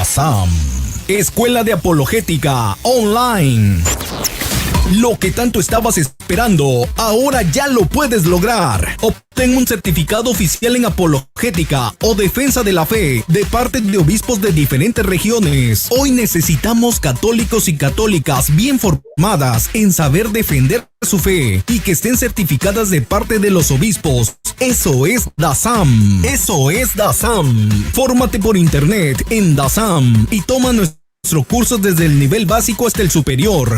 DASAM, Escuela de Apologética Online. Lo que tanto estabas esperando, ahora ya lo puedes lograr. Obtén un certificado oficial en apologética o defensa de la fe de parte de obispos de diferentes regiones. Hoy necesitamos católicos y católicas bien formadas en saber defender su fe y que estén certificadas de parte de los obispos. Eso es DASAM. Eso es DASAM. Fórmate por internet en DASAM y toma nuestro curso desde el nivel básico hasta el superior.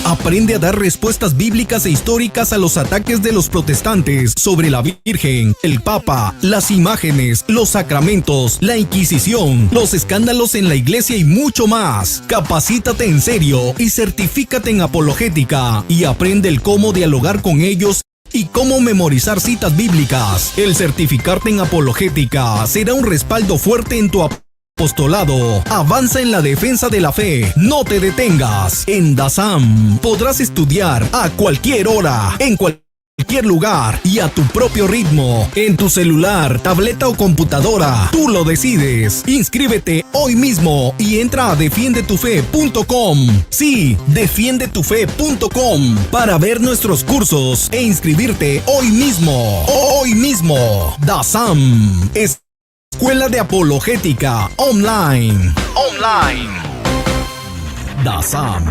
Aprende a dar respuestas bíblicas e históricas a los ataques de los protestantes sobre la Virgen, el Papa, las imágenes, los sacramentos, la Inquisición, los escándalos en la iglesia y mucho más. Capacítate en serio y certifícate en apologética y aprende el cómo dialogar con ellos y cómo memorizar citas bíblicas. El certificarte en apologética será un respaldo fuerte en tu apostolado. Avanza en la defensa de la fe. No te detengas. En DASAM podrás estudiar a cualquier hora, en cualquier lugar y a tu propio ritmo. En tu celular, tableta o computadora. Tú lo decides. Inscríbete hoy mismo y entra a defiendetufe.com. Sí, defiendetufe.com para ver nuestros cursos e inscribirte hoy mismo. Hoy mismo. DASAM es Escuela de Apologética Online. DASAM.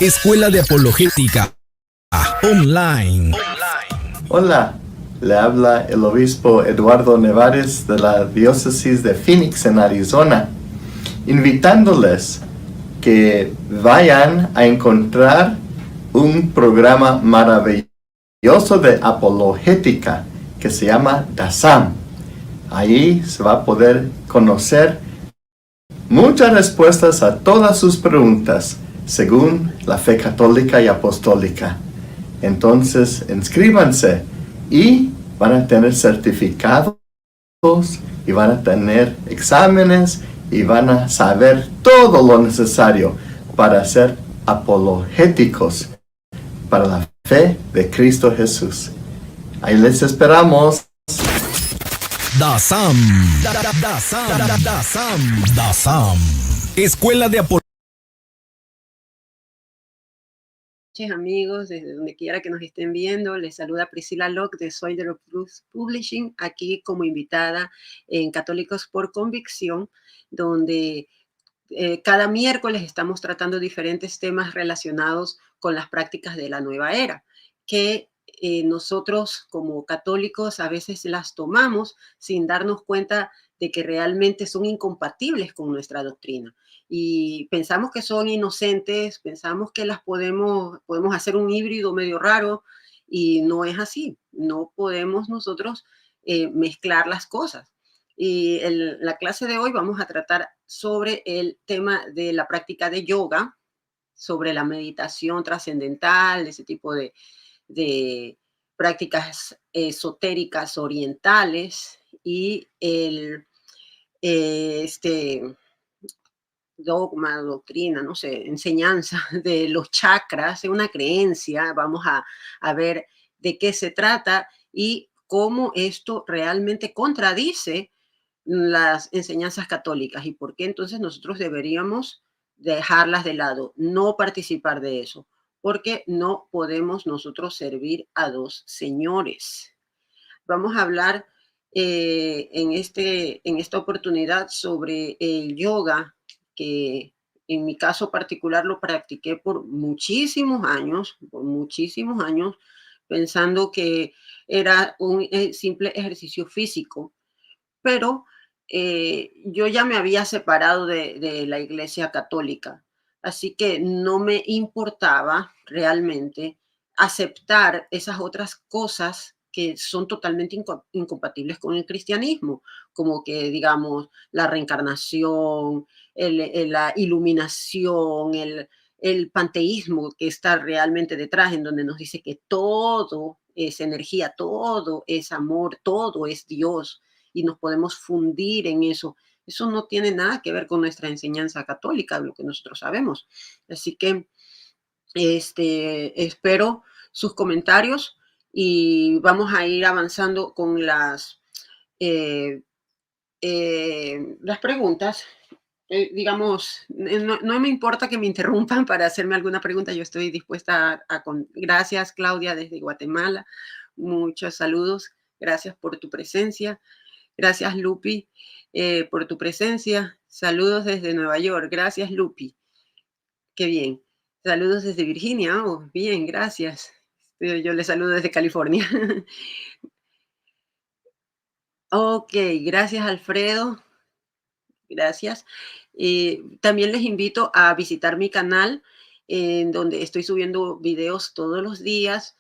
Escuela de Apologética Online. Hola, le habla el obispo Eduardo Nevares de la diócesis de Phoenix en Arizona, invitándoles que vayan a encontrar un programa maravilloso de apologética que se llama DASAM. Ahí se va a poder conocer muchas respuestas a todas sus preguntas según la fe católica y apostólica. Entonces, inscríbanse y van a tener certificados y van a tener exámenes y van a saber todo lo necesario para ser apologéticos para la fe de Cristo Jesús. Ahí les esperamos. DASAM. Escuela de Apologética. Amigos, desde donde quiera que nos estén viendo, les saluda Priscila Locke de Soy de Plus Publishing, aquí como invitada en Católicos por Convicción, donde cada miércoles estamos tratando diferentes temas relacionados con las prácticas de la nueva era, que nosotros como católicos a veces las tomamos sin darnos cuenta de que realmente son incompatibles con nuestra doctrina. Y pensamos que son inocentes, pensamos que las podemos hacer un híbrido medio raro, y no es así. No podemos nosotros mezclar las cosas. Y en la clase de hoy vamos a tratar sobre el tema de la práctica de yoga, sobre la meditación trascendental, ese tipo de prácticas esotéricas orientales, y el dogma, doctrina, no sé, enseñanza de los chakras, es una creencia. Vamos a ver de qué se trata y cómo esto realmente contradice las enseñanzas católicas y por qué entonces nosotros deberíamos dejarlas de lado, no participar de eso, porque no podemos nosotros servir a dos señores. Vamos a hablar en esta oportunidad sobre el yoga, que en mi caso particular lo practiqué por muchísimos años, pensando que era un simple ejercicio físico, pero yo ya me había separado de la Iglesia Católica, así que no me importaba realmente aceptar esas otras cosas que son totalmente incompatibles con el cristianismo, como que, digamos, la reencarnación, la iluminación, el panteísmo que está realmente detrás, en donde nos dice que todo es energía, todo es amor, todo es Dios, y nos podemos fundir en eso. Eso no tiene nada que ver con nuestra enseñanza católica, lo que nosotros sabemos. Así que espero sus comentarios y vamos a ir avanzando con las preguntas. Digamos, no me importa que me interrumpan para hacerme alguna pregunta, yo estoy dispuesta gracias, Claudia, desde Guatemala. Muchos saludos, gracias por tu presencia. Gracias, Lupi, por tu presencia. Saludos desde Nueva York. Gracias, Lupi. Qué bien. Saludos desde Virginia. Oh, bien, gracias. Yo les saludo desde California. Ok, gracias, Alfredo. Gracias. También les invito a visitar mi canal, en donde estoy subiendo videos todos los días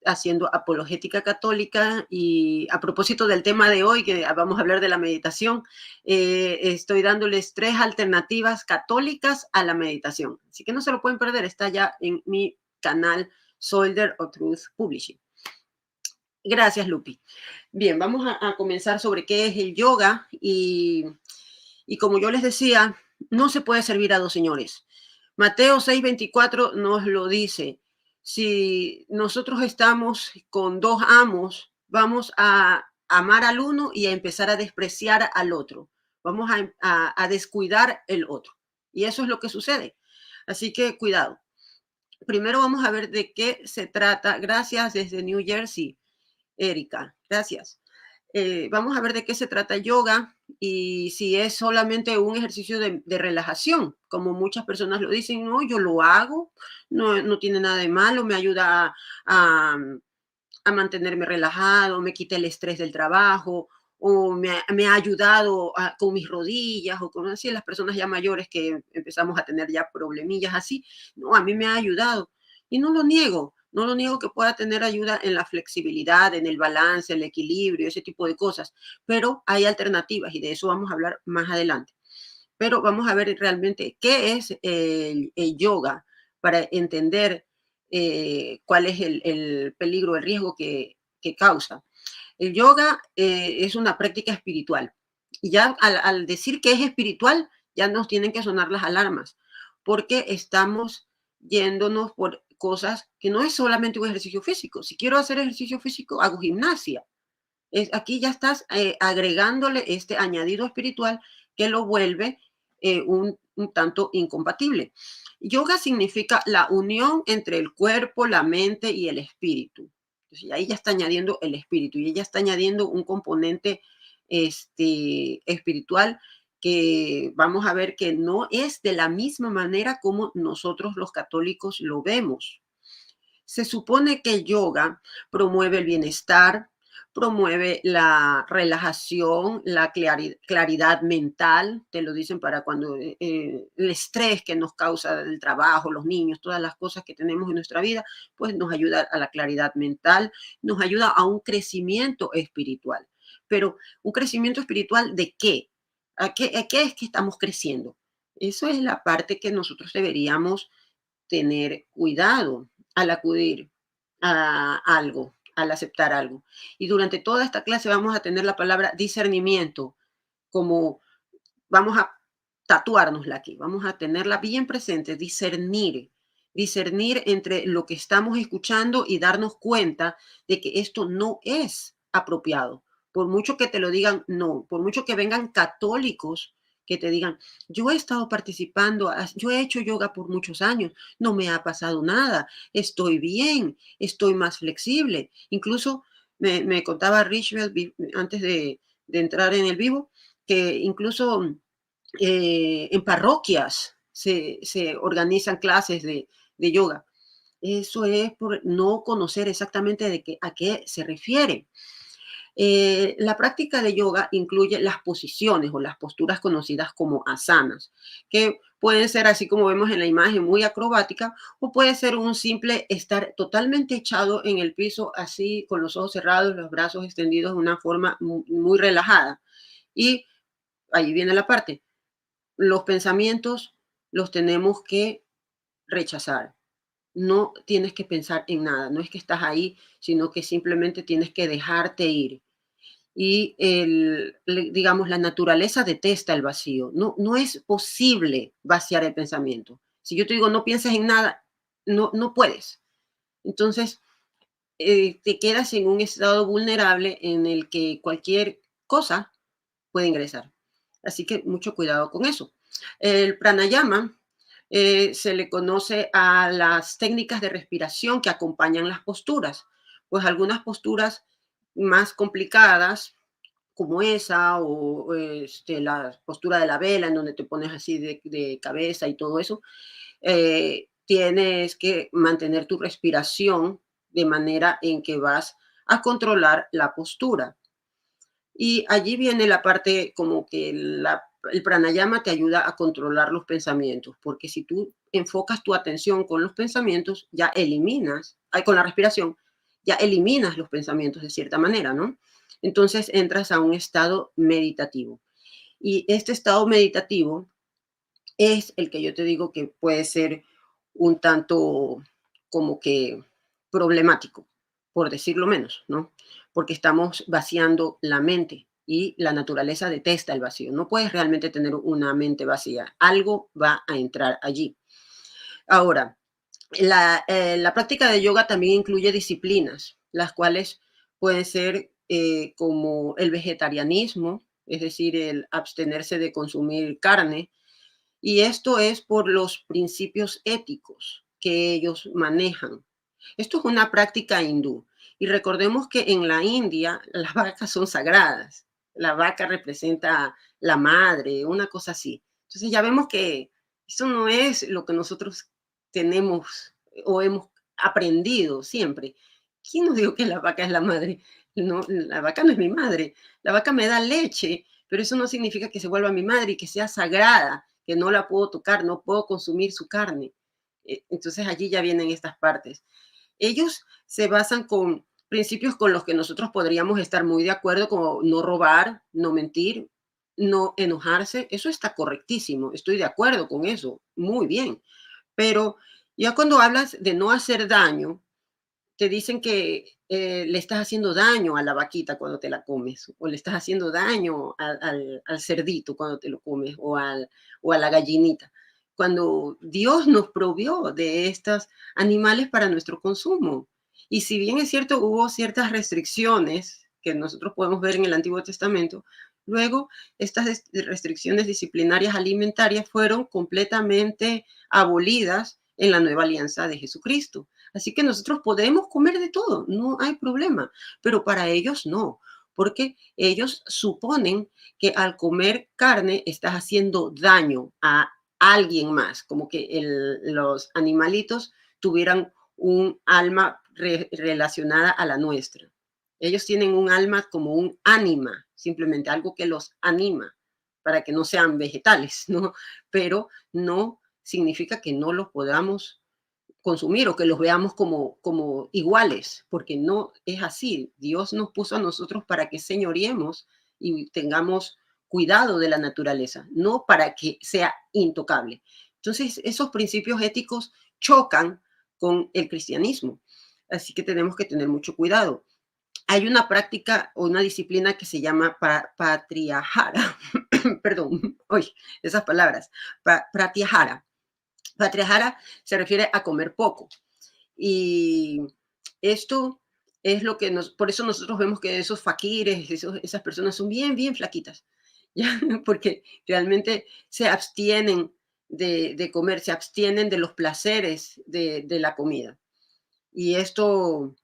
haciendo apologética católica. Y a propósito del tema de hoy, que vamos a hablar de la meditación, estoy dándoles 3 alternativas católicas a la meditación. Así que no se lo pueden perder, está ya en mi canal Soldier of Truth Publishing. Gracias, Lupi. Bien, vamos a comenzar sobre qué es el yoga y como yo les decía, no se puede servir a 2 señores. Mateo 6:24 nos lo dice. Si nosotros estamos con 2 amos, vamos a amar al uno y a empezar a despreciar al otro. Vamos a descuidar el otro. Y eso es lo que sucede. Así que cuidado. Primero vamos a ver de qué se trata. Gracias desde New Jersey, Erika. Gracias. Vamos a ver de qué se trata yoga y si es solamente un ejercicio de relajación, como muchas personas lo dicen. No, yo lo hago, no tiene nada de malo, me ayuda a mantenerme relajado, me quita el estrés del trabajo, o me ha ayudado con mis rodillas, o con así las personas ya mayores que empezamos a tener ya problemillas así. No, a mí me ha ayudado y no lo niego. No lo niego que pueda tener ayuda en la flexibilidad, en el balance, el equilibrio, ese tipo de cosas, pero hay alternativas y de eso vamos a hablar más adelante. Pero vamos a ver realmente qué es el yoga para entender cuál es el peligro, el riesgo que causa. El yoga es una práctica espiritual. Y ya al decir que es espiritual, ya nos tienen que sonar las alarmas, porque estamos yéndonos por cosas que no es solamente un ejercicio físico. Si quiero hacer ejercicio físico, hago gimnasia. Aquí ya estás agregándole este añadido espiritual que lo vuelve un tanto incompatible. Yoga significa la unión entre el cuerpo, la mente y el espíritu. Entonces, ahí ya está añadiendo el espíritu y ella está añadiendo un componente espiritual que vamos a ver que no es de la misma manera como nosotros los católicos lo vemos. Se supone que el yoga promueve el bienestar, promueve la relajación, la claridad mental, te lo dicen para cuando el estrés que nos causa el trabajo, los niños, todas las cosas que tenemos en nuestra vida, pues nos ayuda a la claridad mental, nos ayuda a un crecimiento espiritual. Pero un crecimiento espiritual ¿de qué? ¿A qué es que estamos creciendo? Eso es la parte que nosotros deberíamos tener cuidado al acudir a algo, al aceptar algo. Y durante toda esta clase vamos a tener la palabra discernimiento, como vamos a tatuárnosla aquí, vamos a tenerla bien presente, discernir entre lo que estamos escuchando y darnos cuenta de que esto no es apropiado. Por mucho que te lo digan, no, por mucho que vengan católicos que te digan, yo he estado participando, yo he hecho yoga por muchos años, no me ha pasado nada, estoy bien, estoy más flexible. Incluso me contaba Richard antes de entrar en el vivo, que incluso en parroquias se organizan clases de yoga. Eso es por no conocer exactamente a qué se refiere. La práctica de yoga incluye las posiciones o las posturas conocidas como asanas, que pueden ser así como vemos en la imagen, muy acrobática, o puede ser un simple estar totalmente echado en el piso, así con los ojos cerrados, los brazos extendidos de una forma muy relajada. Y ahí viene la parte. Los pensamientos los tenemos que rechazar. No tienes que pensar en nada. No es que estás ahí, sino que simplemente tienes que dejarte ir. Y digamos, la naturaleza detesta el vacío. No es posible vaciar el pensamiento. Si yo te digo no pienses en nada, no puedes. Entonces, te quedas en un estado vulnerable en el que cualquier cosa puede ingresar. Así que mucho cuidado con eso. El pranayama se le conoce a las técnicas de respiración que acompañan las posturas. Pues algunas posturas más complicadas, como esa, o la postura de la vela, en donde te pones así de cabeza y todo eso, tienes que mantener tu respiración de manera en que vas a controlar la postura. Y allí viene la parte como que el pranayama te ayuda a controlar los pensamientos, porque si tú enfocas tu atención con los pensamientos, ya eliminas, con la respiración, ya eliminas los pensamientos de cierta manera, ¿no? Entonces entras a un estado meditativo. Y este estado meditativo es el que yo te digo que puede ser un tanto como que problemático, por decirlo menos, ¿no? Porque estamos vaciando la mente y la naturaleza detesta el vacío. No puedes realmente tener una mente vacía. Algo va a entrar allí. Ahora, la práctica de yoga también incluye disciplinas, las cuales pueden ser como el vegetarianismo, es decir, el abstenerse de consumir carne, y esto es por los principios éticos que ellos manejan. Esto es una práctica hindú. Y recordemos que en la India las vacas son sagradas. La vaca representa la madre, una cosa así. Entonces ya vemos que eso no es lo que nosotros tenemos o hemos aprendido siempre. ¿Quién nos dijo que la vaca es la madre? No, la vaca no es mi madre. La vaca me da leche, pero eso no significa que se vuelva mi madre y que sea sagrada, que no la puedo tocar, no puedo consumir su carne. Entonces allí ya vienen estas partes. Ellos se basan con principios con los que nosotros podríamos estar muy de acuerdo, como no robar, no mentir, no enojarse. Eso está correctísimo, estoy de acuerdo con eso, muy bien. Pero ya cuando hablas de no hacer daño, te dicen que le estás haciendo daño a la vaquita cuando te la comes, o le estás haciendo daño al cerdito cuando te lo comes, o a la gallinita, cuando Dios nos provió de estos animales para nuestro consumo. Y si bien es cierto, hubo ciertas restricciones que nosotros podemos ver en el Antiguo Testamento, luego estas restricciones disciplinarias alimentarias fueron completamente abolidas en la nueva alianza de Jesucristo. Así que nosotros podemos comer de todo, no hay problema, pero para ellos no, porque ellos suponen que al comer carne estás haciendo daño a alguien más, como que los animalitos tuvieran un alma relacionada a la nuestra. Ellos tienen un alma como un ánima, simplemente algo que los anima para que no sean vegetales, ¿no? Pero no significa que no los podamos consumir o que los veamos como iguales, porque no es así. Dios nos puso a nosotros para que señoriemos y tengamos cuidado de la naturaleza, no para que sea intocable. Entonces, esos principios éticos chocan con el cristianismo, así que tenemos que tener mucho cuidado. Hay una práctica o una disciplina que se llama patriahara, perdón, oye, esas palabras, pratyahara. Patriarjara se refiere a comer poco. Y esto es lo que por eso nosotros vemos que esos faquires, esas personas son bien, bien flaquitas, ¿ya? Porque realmente se abstienen de comer, se abstienen de los placeres de la comida. Y esto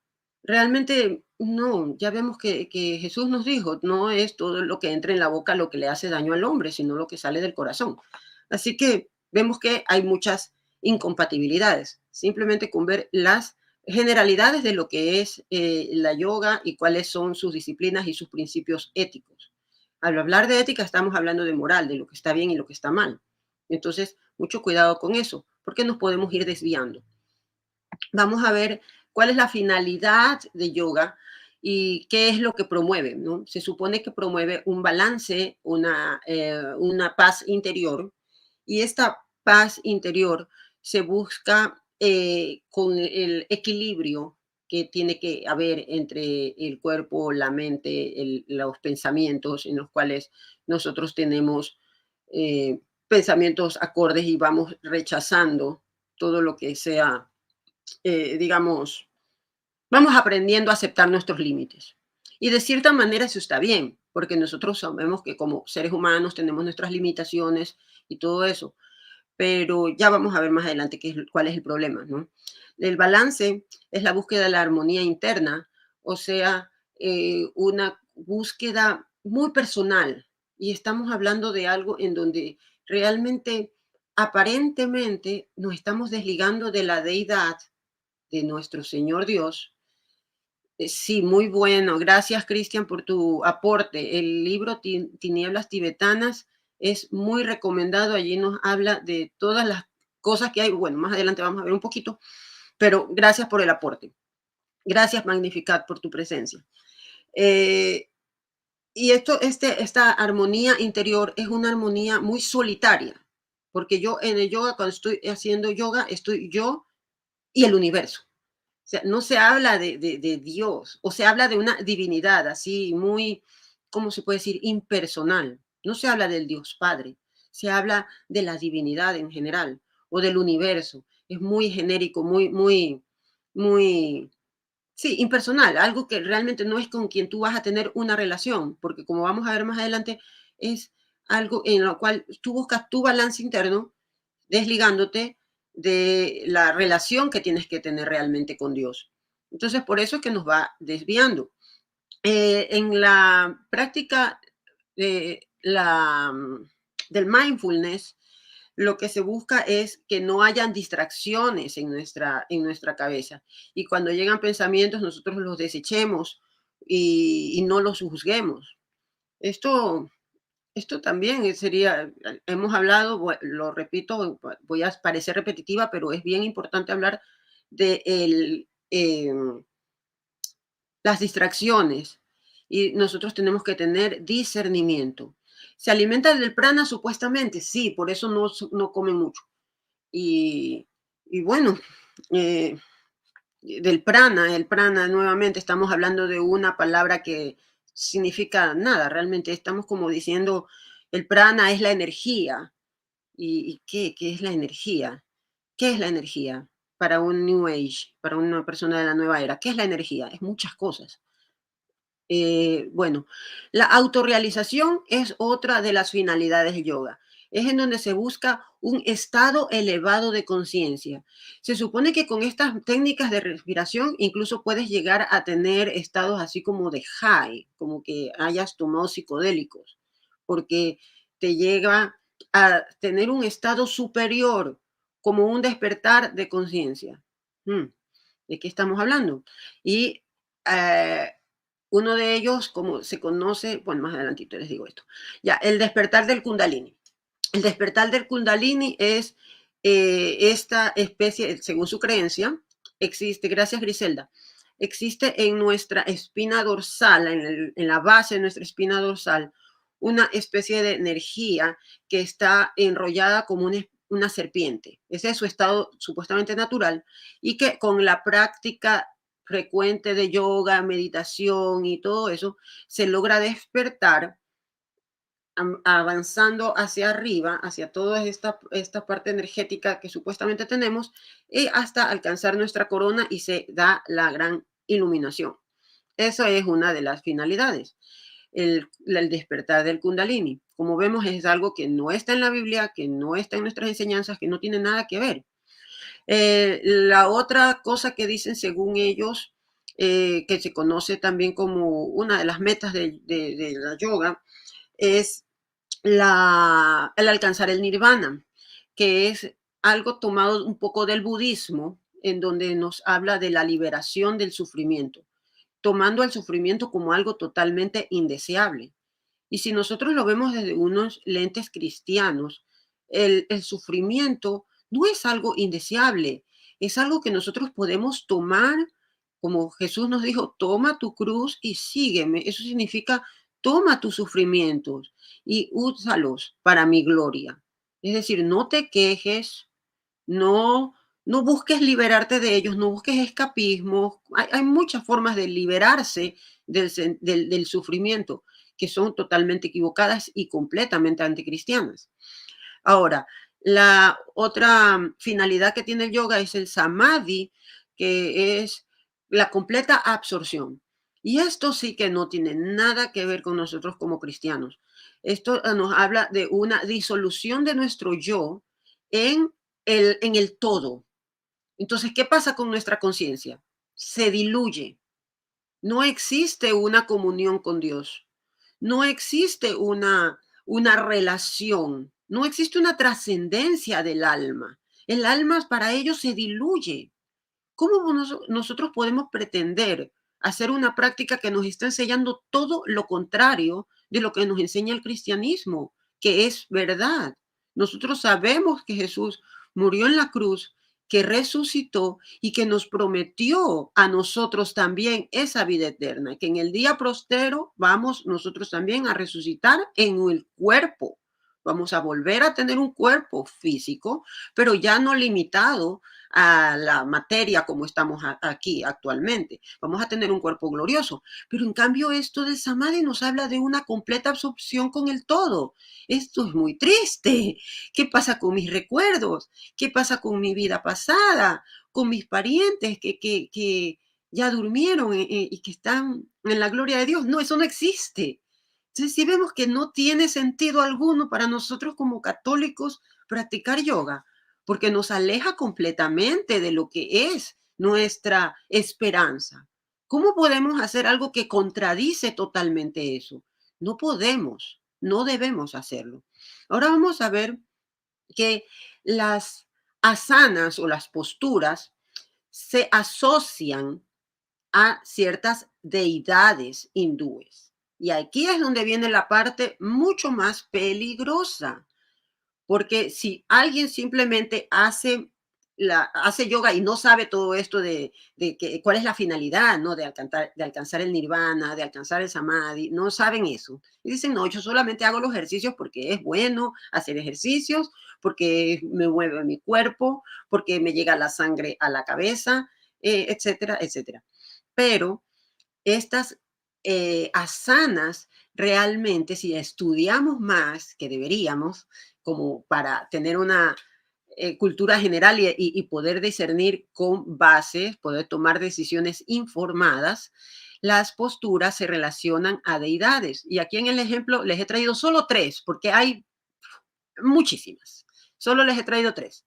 realmente no, ya vemos que Jesús nos dijo, no es todo lo que entra en la boca lo que le hace daño al hombre, sino lo que sale del corazón. Así que vemos que hay muchas incompatibilidades, simplemente con ver las generalidades de lo que es la yoga y cuáles son sus disciplinas y sus principios éticos. Al hablar de ética estamos hablando de moral, de lo que está bien y lo que está mal. Entonces, mucho cuidado con eso, porque nos podemos ir desviando. Vamos a ver cuál es la finalidad de yoga y qué es lo que promueve, ¿no? Se supone que promueve un balance, una paz interior, y esta paz interior se busca con el equilibrio que tiene que haber entre el cuerpo, la mente, los pensamientos en los cuales nosotros tenemos pensamientos acordes y vamos rechazando todo lo que sea digamos, vamos aprendiendo a aceptar nuestros límites. Y de cierta manera eso está bien, porque nosotros sabemos que como seres humanos tenemos nuestras limitaciones y todo eso, pero ya vamos a ver más adelante cuál es el problema, ¿no? El balance es la búsqueda de la armonía interna, o sea, una búsqueda muy personal. Y estamos hablando de algo en donde realmente, aparentemente, nos estamos desligando de la deidad de nuestro Señor Dios. Sí, muy bueno. Gracias, Cristian, por tu aporte. El libro Tinieblas Tibetanas es muy recomendado. Allí nos habla de todas las cosas que hay. Bueno, más adelante vamos a ver un poquito, pero gracias por el aporte. Gracias, Magnificat, por tu presencia. Y esta armonía interior es una armonía muy solitaria, porque yo en el yoga, cuando estoy haciendo yoga, estoy yo y el universo. O sea, no se habla de Dios, o se habla de una divinidad así muy, ¿cómo se puede decir? Impersonal. No se habla del Dios Padre, se habla de la divinidad en general o del universo. Es muy genérico, muy, sí, impersonal, algo que realmente no es con quien tú vas a tener una relación, porque como vamos a ver más adelante, es algo en lo cual tú buscas tu balance interno desligándote de la relación que tienes que tener realmente con Dios. Entonces, por eso es que nos va desviando. En la práctica de del mindfulness, lo que se busca es que no hayan distracciones en nuestra cabeza. Y cuando llegan pensamientos, nosotros los desechemos y no los juzguemos. Esto esto también sería, hemos hablado, lo repito, voy a parecer repetitiva, pero es bien importante hablar de las distracciones y nosotros tenemos que tener discernimiento. ¿Se alimenta del prana supuestamente? Sí, por eso no come mucho. Y, y bueno, eh, el prana nuevamente estamos hablando de una palabra que significa nada, realmente estamos como diciendo el prana es la energía. ¿Y qué es la energía? ¿Qué es la energía para un New Age, para una persona de la nueva era? ¿Qué es la energía? Es muchas cosas. Bueno, la autorrealización es otra de las finalidades de yoga. Es en donde se busca un estado elevado de conciencia. Se supone que con estas técnicas de respiración incluso puedes llegar a tener estados así como de high, como que hayas tomado psicodélicos, porque te llega a tener un estado superior, como un despertar de conciencia. ¿De qué estamos hablando? Y eh, uno de ellos, como se conoce, bueno, más adelantito les digo esto. Ya, el despertar del Kundalini. El despertar del Kundalini es esta especie, según su creencia, existe, gracias Griselda, existe en nuestra espina dorsal, en la base de nuestra espina dorsal, una especie de energía que está enrollada como una serpiente. Ese es su estado supuestamente natural y que con la práctica frecuente de yoga, meditación y todo eso, se logra despertar avanzando hacia arriba, hacia toda esta parte energética que supuestamente tenemos, y hasta alcanzar nuestra corona y se da la gran iluminación. Eso es una de las finalidades, el despertar del Kundalini. Como vemos, es algo que no está en la Biblia, que no está en nuestras enseñanzas, que no tiene nada que ver. La otra cosa que dicen según ellos, que se conoce también como una de las metas de la yoga, es el alcanzar el nirvana, que es algo tomado un poco del budismo, en donde nos habla de la liberación del sufrimiento, tomando el sufrimiento como algo totalmente indeseable. Y si nosotros lo vemos desde unos lentes cristianos, el sufrimiento no es algo indeseable, es algo que nosotros podemos tomar, como Jesús nos dijo, toma tu cruz y sígueme. Eso significa, toma tus sufrimientos y úsalos para mi gloria. Es decir, no te quejes, no, no busques liberarte de ellos, no busques escapismo. Hay muchas formas de liberarse del sufrimiento que son totalmente equivocadas y completamente anticristianas. Ahora, la otra finalidad que tiene el yoga es el samadhi, que es la completa absorción. Y esto sí que no tiene nada que ver con nosotros como cristianos. Esto nos habla de una disolución de nuestro yo en el todo. Entonces, ¿qué pasa con nuestra conciencia? Se diluye. No existe una comunión con Dios. No existe una relación. No existe una trascendencia del alma. El alma para ellos se diluye. ¿Cómo nosotros podemos pretender hacer una práctica que nos está enseñando todo lo contrario de lo que nos enseña el cristianismo, que es verdad? Nosotros sabemos que Jesús murió en la cruz, que resucitó y que nos prometió a nosotros también esa vida eterna, que en el día prostero vamos nosotros también a resucitar en el cuerpo. Vamos a volver a tener un cuerpo físico, pero ya no limitado a la materia como estamos aquí actualmente. Vamos a tener un cuerpo glorioso. Pero en cambio esto del Samadhi nos habla de una completa absorción con el todo. Esto es muy triste. ¿Qué pasa con mis recuerdos? ¿Qué pasa con mi vida pasada? Con mis parientes que ya durmieron y que están en la gloria de Dios. No, eso no existe. Entonces, si vemos que no tiene sentido alguno para nosotros como católicos practicar yoga, porque nos aleja completamente de lo que es nuestra esperanza. ¿Cómo podemos hacer algo que contradice totalmente eso? No podemos, no debemos hacerlo. Ahora vamos a ver que las asanas o las posturas se asocian a ciertas deidades hindúes. Y aquí es donde viene la parte mucho más peligrosa, porque si alguien simplemente hace yoga y no sabe todo esto de cuál es la finalidad, ¿no? De alcanzar el nirvana, de alcanzar el samadhi, no saben eso. Y dicen, no, yo solamente hago los ejercicios porque es bueno hacer ejercicios, porque me mueve mi cuerpo, porque me llega la sangre a la cabeza, etcétera, etcétera. Pero estas asanas realmente, si estudiamos más, que deberíamos, como para tener una cultura general y poder discernir con bases, poder tomar decisiones informadas, las posturas se relacionan a deidades. Y aquí en el ejemplo les he traído solo tres, porque hay muchísimas. Solo les he traído tres.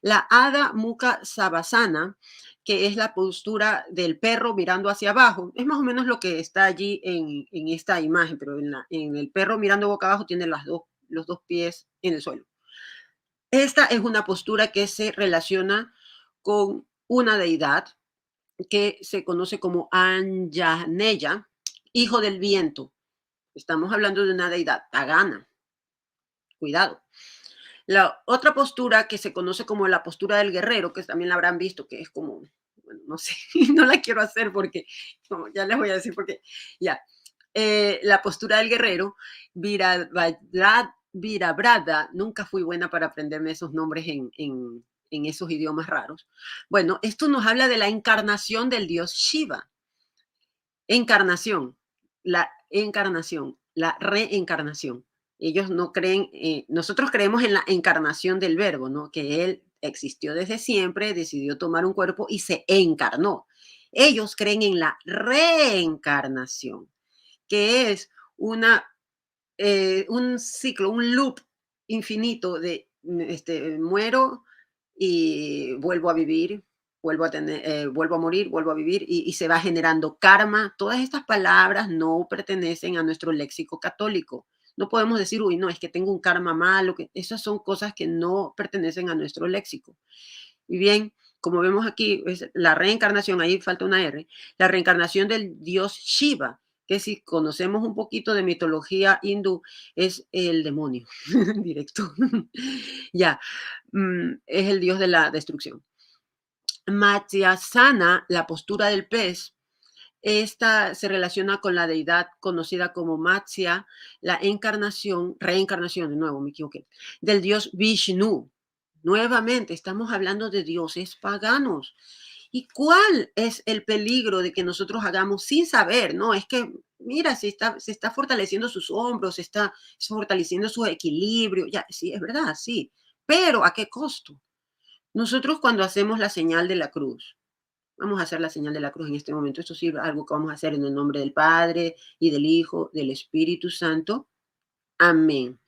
La Adha Mukha Savasana, que es la postura del perro mirando hacia abajo. Es más o menos lo que está allí en esta imagen, pero en el perro mirando boca abajo tiene los dos pies en el suelo. Esta es una postura que se relaciona con una deidad que se conoce como Anjaneya, hijo del viento. Estamos hablando de una deidad pagana. Cuidado. La otra postura que se conoce como la postura del guerrero, que también la habrán visto, que es como, bueno, no sé, no la quiero hacer porque, no, ya les voy a decir porque, ya. La postura del guerrero, Virabrada, nunca fui buena para aprenderme esos nombres en esos idiomas raros. Bueno, esto nos habla de la encarnación del dios Shiva. Encarnación, la reencarnación. Ellos no creen, nosotros creemos en la encarnación del verbo, ¿no? Que él existió desde siempre, decidió tomar un cuerpo y se encarnó. Ellos creen en la reencarnación, que es un ciclo, un loop infinito de muero y vuelvo a vivir, vuelvo a morir, vuelvo a vivir y se va generando karma. Todas estas palabras no pertenecen a nuestro léxico católico. No podemos decir, uy, no, es que tengo un karma malo. Esas son cosas que no pertenecen a nuestro léxico. Y bien, como vemos aquí, es la reencarnación, ahí falta una R, la reencarnación del dios Shiva, que si conocemos un poquito de mitología hindú, es el demonio directo. Ya, es el dios de la destrucción. Matsyasana, la postura del pez, esta se relaciona con la deidad conocida como Matsya, la reencarnación, de nuevo, me equivoqué, del dios Vishnu. Nuevamente, estamos hablando de dioses paganos. ¿Y cuál es el peligro de que nosotros hagamos sin saber? No, es que, mira, se está fortaleciendo sus hombros, se está fortaleciendo su equilibrio. Ya, sí, es verdad, sí. Pero ¿a qué costo? Nosotros cuando hacemos la señal de la cruz, Vamos a hacer la señal de la cruz en este momento. Esto sí es algo que vamos a hacer en el nombre del Padre y del Hijo, del Espíritu Santo. Amén.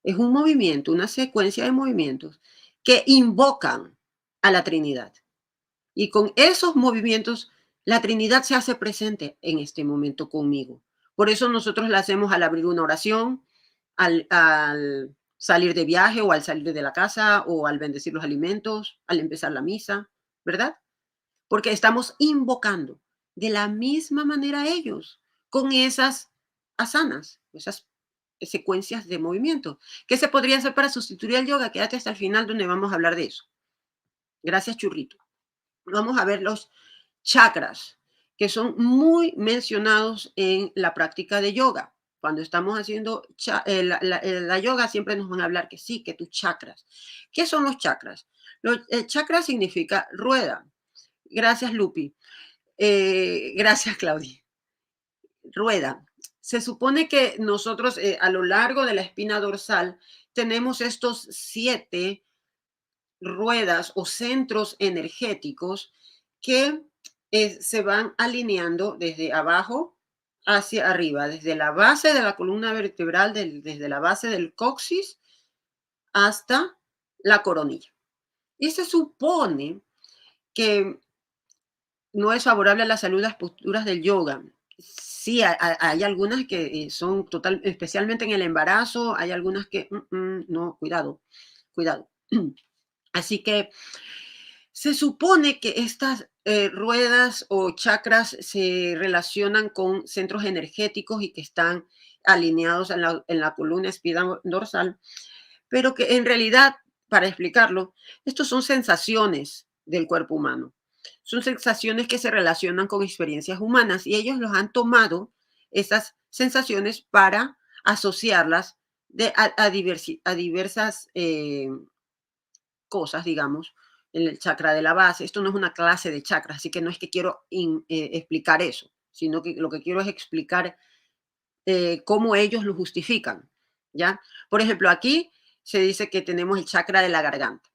Es un movimiento, una secuencia de movimientos que invocan a la Trinidad. Y con esos movimientos, la Trinidad se hace presente en este momento conmigo. Por eso nosotros la hacemos al abrir una oración, al salir de viaje o al salir de la casa o al bendecir los alimentos, al empezar la misa, ¿verdad? Porque estamos invocando de la misma manera a ellos, con esas asanas, esas secuencias de movimiento. ¿Qué se podría hacer para sustituir el yoga? Quédate hasta el final donde vamos a hablar de eso. Gracias, Churrito. Vamos a ver los chakras, que son muy mencionados en la práctica de yoga. Cuando estamos haciendo la yoga, siempre nos van a hablar que sí, que tus chakras. ¿Qué son los chakras? El chakra significa rueda. Gracias, Lupi. Gracias, Claudia. Rueda. Se supone que nosotros a lo largo de la espina dorsal tenemos estos 7 ruedas o centros energéticos que se van alineando desde abajo hacia arriba, desde la base de la columna vertebral, desde la base del coxis hasta la coronilla. Y se supone que no es favorable a la salud las posturas del yoga. Sí, hay algunas que son especialmente en el embarazo, hay algunas que, no, cuidado. Así que se supone que estas ruedas o chakras se relacionan con centros energéticos y que están alineados en la columna espina dorsal, pero que en realidad, para explicarlo, estos son sensaciones del cuerpo humano. Son sensaciones que se relacionan con experiencias humanas y ellos los han tomado, esas sensaciones, para asociarlas a diversas cosas, digamos, en el chakra de la base. Esto no es una clase de chakras, así que no es que quiero explicar eso, sino que lo que quiero es explicar cómo ellos lo justifican, ¿ya? Por ejemplo, aquí se dice que tenemos el chakra de la garganta.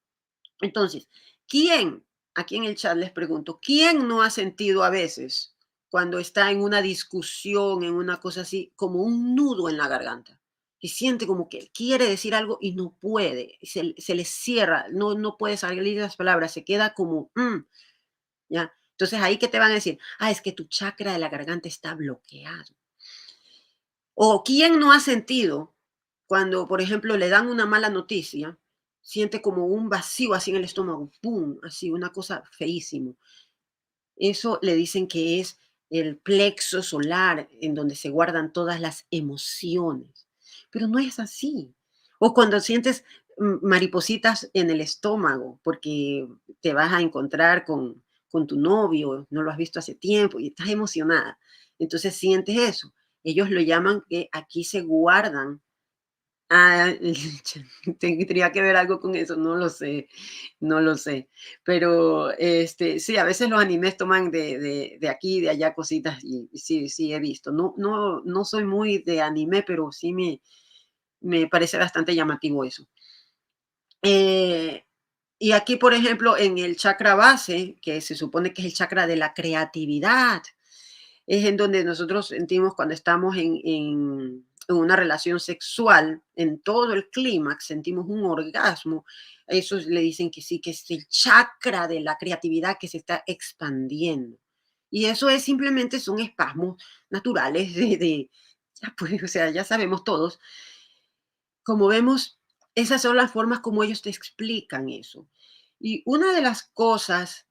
Entonces, aquí en el chat les pregunto, ¿quién no ha sentido a veces cuando está en una discusión, en una cosa así, como un nudo en la garganta? Y siente como que quiere decir algo y no puede, se le cierra, no puede salir las palabras, se queda como, ¿ya? Entonces ahí que te van a decir, es que tu chakra de la garganta está bloqueado. O quién no ha sentido cuando, por ejemplo, le dan una mala noticia, siente como un vacío así en el estómago, ¡pum! Así, una cosa feísimo. Eso le dicen que es el plexo solar en donde se guardan todas las emociones. Pero no es así. O cuando sientes maripositas en el estómago porque te vas a encontrar con tu novio, no lo has visto hace tiempo y estás emocionada. Entonces sientes eso. Ellos lo llaman que aquí se guardan. Tendría que ver algo con eso, no lo sé, no lo sé. Pero sí, a veces los animes toman de aquí y de allá cositas y sí he visto. No soy muy de anime, pero sí me parece bastante llamativo eso. Y aquí, por ejemplo, en el chakra base, que se supone que es el chakra de la creatividad, es en donde nosotros sentimos cuando estamos en una relación sexual, en todo el clímax, sentimos un orgasmo. Eso le dicen que sí, que es el chakra de la creatividad que se está expandiendo. Y eso es simplemente son espasmos naturales ya pues, o sea, ya sabemos todos. Como vemos, esas son las formas como ellos te explican eso. Y una de las cosas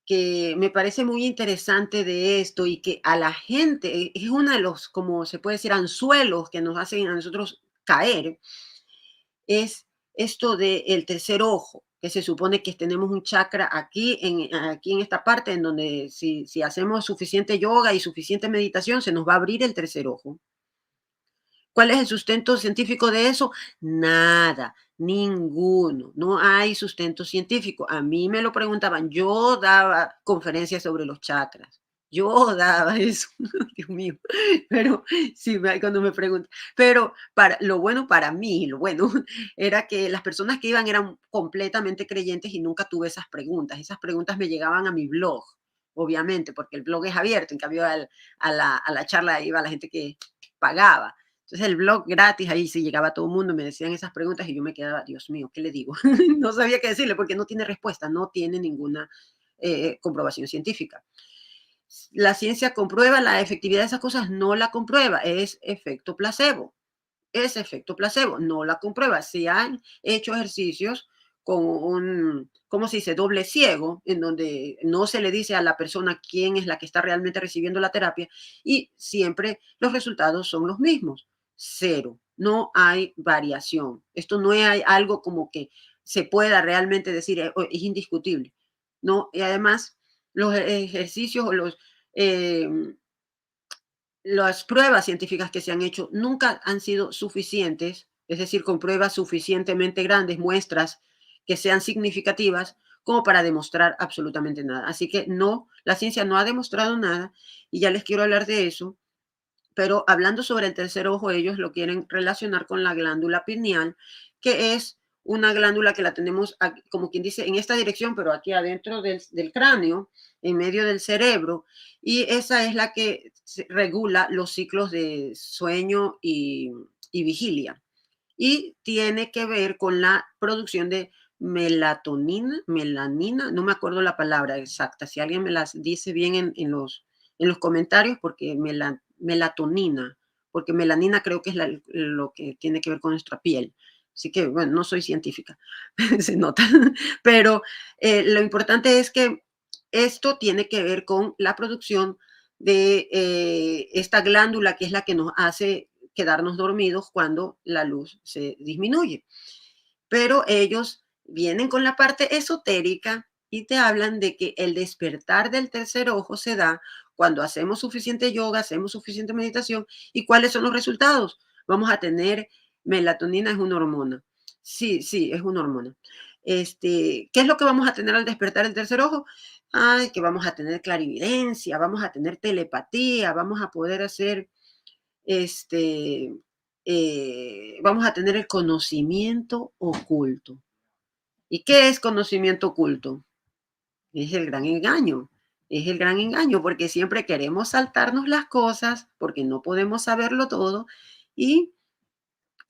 que me parece muy interesante de esto y que a la gente es uno de los, como se puede decir, anzuelos que nos hacen a nosotros caer, es esto del tercer ojo, que se supone que tenemos un chakra aquí en esta parte, en donde si hacemos suficiente yoga y suficiente meditación, se nos va a abrir el tercer ojo. ¿Cuál es el sustento científico de eso? Nada, ninguno. No hay sustento científico. A mí me lo preguntaban. Yo daba conferencias sobre los chakras. Yo daba eso, Dios mío. Pero sí, cuando me preguntan. Pero lo bueno para mí, lo bueno era que las personas que iban eran completamente creyentes y nunca tuve esas preguntas. Esas preguntas me llegaban a mi blog obviamente, porque el blog es abierto, en cambio a la charla iba la gente que pagaba. Entonces el blog gratis, ahí sí llegaba todo el mundo, me decían esas preguntas y yo me quedaba, Dios mío, ¿qué le digo? No sabía qué decirle porque no tiene respuesta, no tiene ninguna comprobación científica. La ciencia comprueba la efectividad de esas cosas, no la comprueba, es efecto placebo. Es efecto placebo, no la comprueba. Se han hecho ejercicios con un, ¿cómo se dice?, doble ciego, en donde no se le dice a la persona quién es la que está realmente recibiendo la terapia y siempre los resultados son los mismos. Cero. No hay variación. Esto no hay algo como que se pueda realmente decir, es indiscutible. No, y además los ejercicios o eh, las pruebas científicas que se han hecho nunca han sido suficientes, es decir, con pruebas suficientemente grandes, muestras que sean significativas como para demostrar absolutamente nada. Así que no, la ciencia no ha demostrado nada y ya les quiero hablar de eso, pero hablando sobre el tercer ojo, ellos lo quieren relacionar con la glándula pineal, que es una glándula que la tenemos, aquí, como quien dice, en esta dirección, pero aquí adentro del cráneo, en medio del cerebro, y esa es la que regula los ciclos de sueño y vigilia. Y tiene que ver con la producción de melatonina, melanina, no me acuerdo la palabra exacta, si alguien me las dice bien en los comentarios, porque melatonina, porque melanina creo que es lo que tiene que ver con nuestra piel. Así que, bueno, no soy científica, se nota, pero lo importante es que esto tiene que ver con la producción de esta glándula que es la que nos hace quedarnos dormidos cuando la luz se disminuye. Pero ellos vienen con la parte esotérica y te hablan de que el despertar del tercer ojo se da cuando hacemos suficiente yoga, hacemos suficiente meditación. ¿Y cuáles son los resultados? Vamos a tener melatonina, es una hormona. Sí, sí, es una hormona. ¿Qué es lo que vamos a tener al despertar el tercer ojo? Ay, que vamos a tener clarividencia, vamos a tener telepatía, vamos a poder hacer este, vamos a tener el conocimiento oculto. ¿Y qué es conocimiento oculto? Es el gran engaño. Es el gran engaño porque siempre queremos saltarnos las cosas porque no podemos saberlo todo y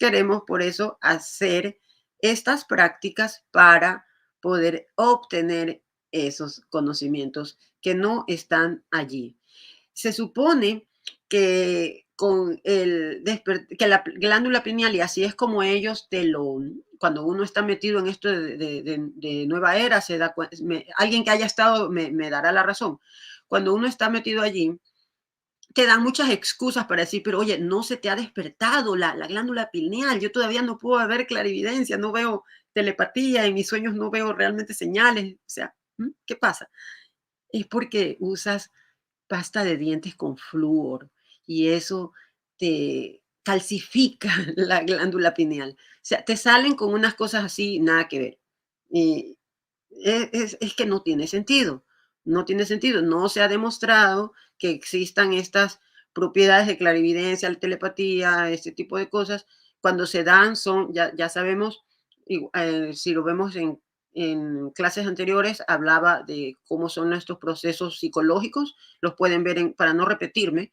queremos por eso hacer estas prácticas para poder obtener esos conocimientos que no están allí. Se supone que con que la glándula pineal, y así es como ellos cuando uno está metido en esto de nueva era, alguien que haya estado me dará la razón. Cuando uno está metido allí, te dan muchas excusas para decir, pero oye, no se te ha despertado la glándula pineal, yo todavía no puedo ver clarividencia, no veo telepatía, en mis sueños no veo realmente señales, o sea, ¿qué pasa? Es porque usas pasta de dientes con flúor y eso te calcifica la glándula pineal. O sea, te salen con unas cosas así, nada que ver. Y es que no tiene sentido. No tiene sentido. No se ha demostrado que existan estas propiedades de clarividencia, telepatía, este tipo de cosas. Cuando se dan, ya sabemos, si lo vemos en clases anteriores, hablaba de cómo son nuestros procesos psicológicos. Los pueden ver para no repetirme,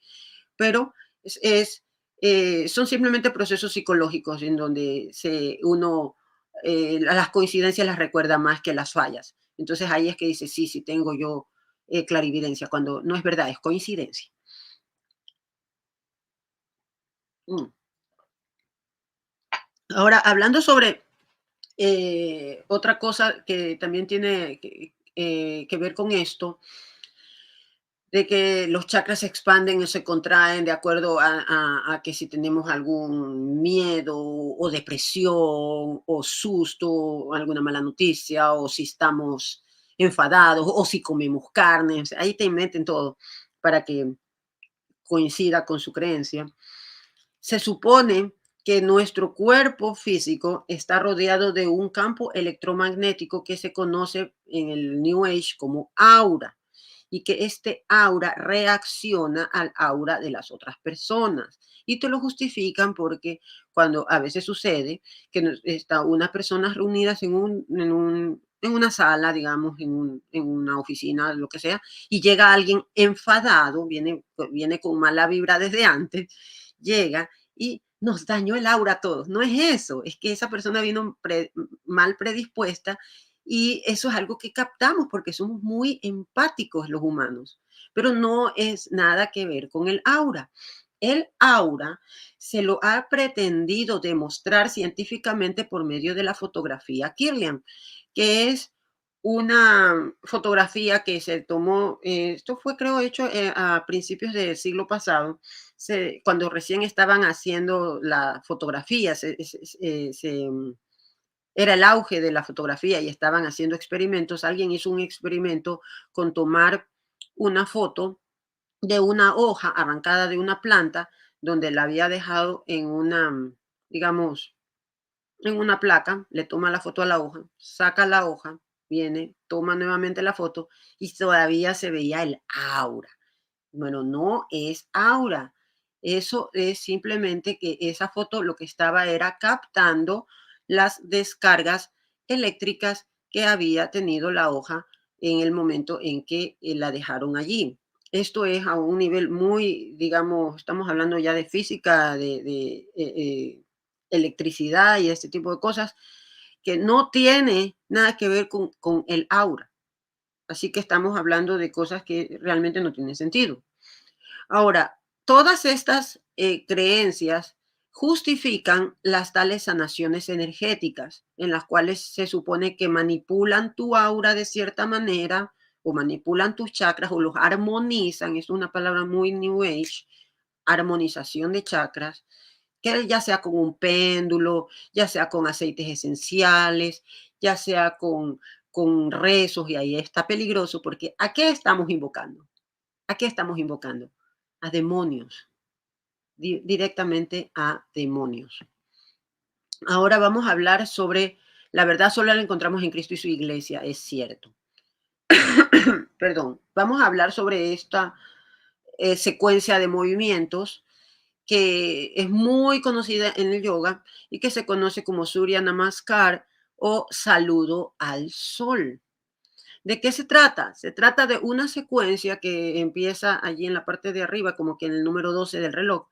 pero son simplemente procesos psicológicos en donde uno las coincidencias las recuerda más que las fallas. Entonces ahí es que dice, sí, sí tengo yo clarividencia, cuando no es verdad, es coincidencia. Mm. Ahora, hablando sobre otra cosa que también tiene que ver con esto, de que los chakras se expanden o se contraen de acuerdo a que si tenemos algún miedo o depresión o susto, o alguna mala noticia, o si estamos enfadados, o si comemos carne, o sea, ahí te meten todo para que coincida con su creencia. Se supone que nuestro cuerpo físico está rodeado de un campo electromagnético que se conoce en el New Age como aura y que este aura reacciona al aura de las otras personas. Y te lo justifican porque cuando a veces sucede que están unas personas reunidas en en una sala, digamos, en una oficina, lo que sea, y llega alguien enfadado, viene con mala vibra desde antes, llega y nos dañó el aura a todos. No es eso, es que esa persona vino mal predispuesta y eso es algo que captamos porque somos muy empáticos los humanos, pero no es nada que ver con el aura. El aura se lo ha pretendido demostrar científicamente por medio de la fotografía Kirlian, que es una fotografía que se tomó, esto fue creo hecho a principios del siglo pasado, cuando recién estaban haciendo la fotografía, era el auge de la fotografía y estaban haciendo experimentos. Alguien hizo un experimento con tomar una foto de una hoja arrancada de una planta donde la había dejado en una, digamos, en una placa, le toma la foto a la hoja, saca la hoja, viene, toma nuevamente la foto y todavía se veía el aura. Bueno, no es aura. Eso es simplemente que esa foto lo que estaba era captando las descargas eléctricas que había tenido la hoja en el momento en que la dejaron allí. Esto es a un nivel muy, digamos, estamos hablando ya de física, electricidad y este tipo de cosas, que no tiene nada que ver con el aura. Así que estamos hablando de cosas que realmente no tienen sentido. Ahora, todas estas creencias justifican las tales sanaciones energéticas, en las cuales se supone que manipulan tu aura de cierta manera, o manipulan tus chakras, o los armonizan, es una palabra muy New Age, armonización de chakras, que ya sea con un péndulo, ya sea con aceites esenciales, ya sea con rezos, y ahí está peligroso, porque ¿a qué estamos invocando? ¿A qué estamos invocando? A demonios, directamente a demonios. Ahora vamos a hablar sobre la verdad solo la encontramos en Cristo y su iglesia, es cierto. Perdón, vamos a hablar sobre esta secuencia de movimientos que es muy conocida en el yoga y que se conoce como Surya Namaskar o saludo al sol. ¿De qué se trata? Se trata de una secuencia que empieza allí en la parte de arriba, como que en el número 12 del reloj,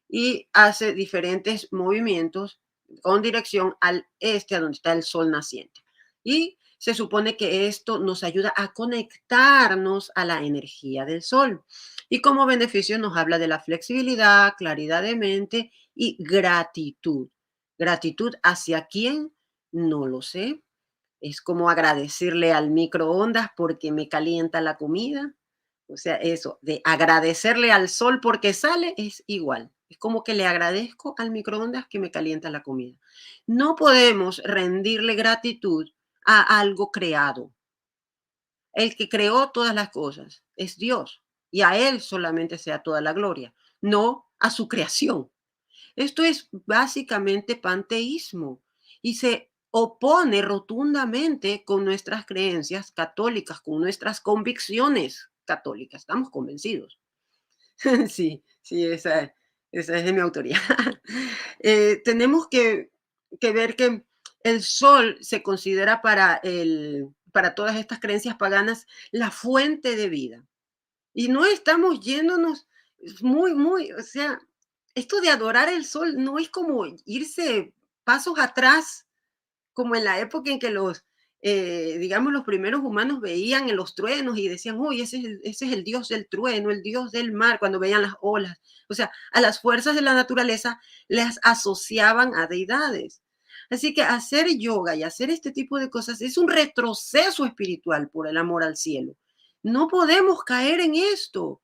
y hace diferentes movimientos con dirección al este, a donde está el sol naciente. Y se supone que esto nos ayuda a conectarnos a la energía del sol. Y como beneficio nos habla de la flexibilidad, claridad de mente y gratitud. ¿Gratitud hacia quién? No lo sé. Es como agradecerle al microondas porque me calienta la comida. O sea, eso, de agradecerle al sol porque sale es igual. Es como que le agradezco al microondas que me calienta la comida. No podemos rendirle gratitud a algo creado. El que creó todas las cosas es Dios y a Él solamente sea toda la gloria, no a su creación. Esto es básicamente panteísmo y se opone rotundamente con nuestras creencias católicas, con nuestras convicciones católicas. Estamos convencidos. Sí, sí, esa es de mi autoría. Tenemos que ver que el sol se considera para todas estas creencias paganas la fuente de vida. Y no estamos yéndonos muy, o sea, esto de adorar el sol no es como irse pasos atrás, como en la época en que digamos, los primeros humanos veían en los truenos y decían, uy, ese es el dios del trueno, el dios del mar, cuando veían las olas. O sea, a las fuerzas de la naturaleza les asociaban a deidades. Así que hacer yoga y hacer este tipo de cosas es un retroceso espiritual por el amor al cielo. No podemos caer en esto.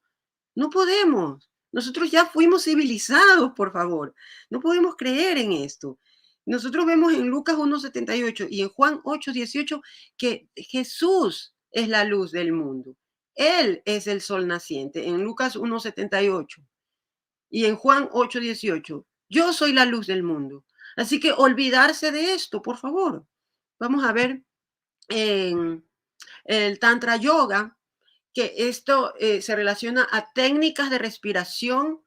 No podemos. Nosotros ya fuimos civilizados, por favor. No podemos creer en esto. Nosotros vemos en Lucas 1:78 y en Juan 8:18 que Jesús es la luz del mundo. Él es el sol naciente en Lucas 1:78 y en Juan 8:18. Yo soy la luz del mundo. Así que olvidarse de esto, por favor. Vamos a ver en el Tantra Yoga que esto se relaciona a técnicas de respiración,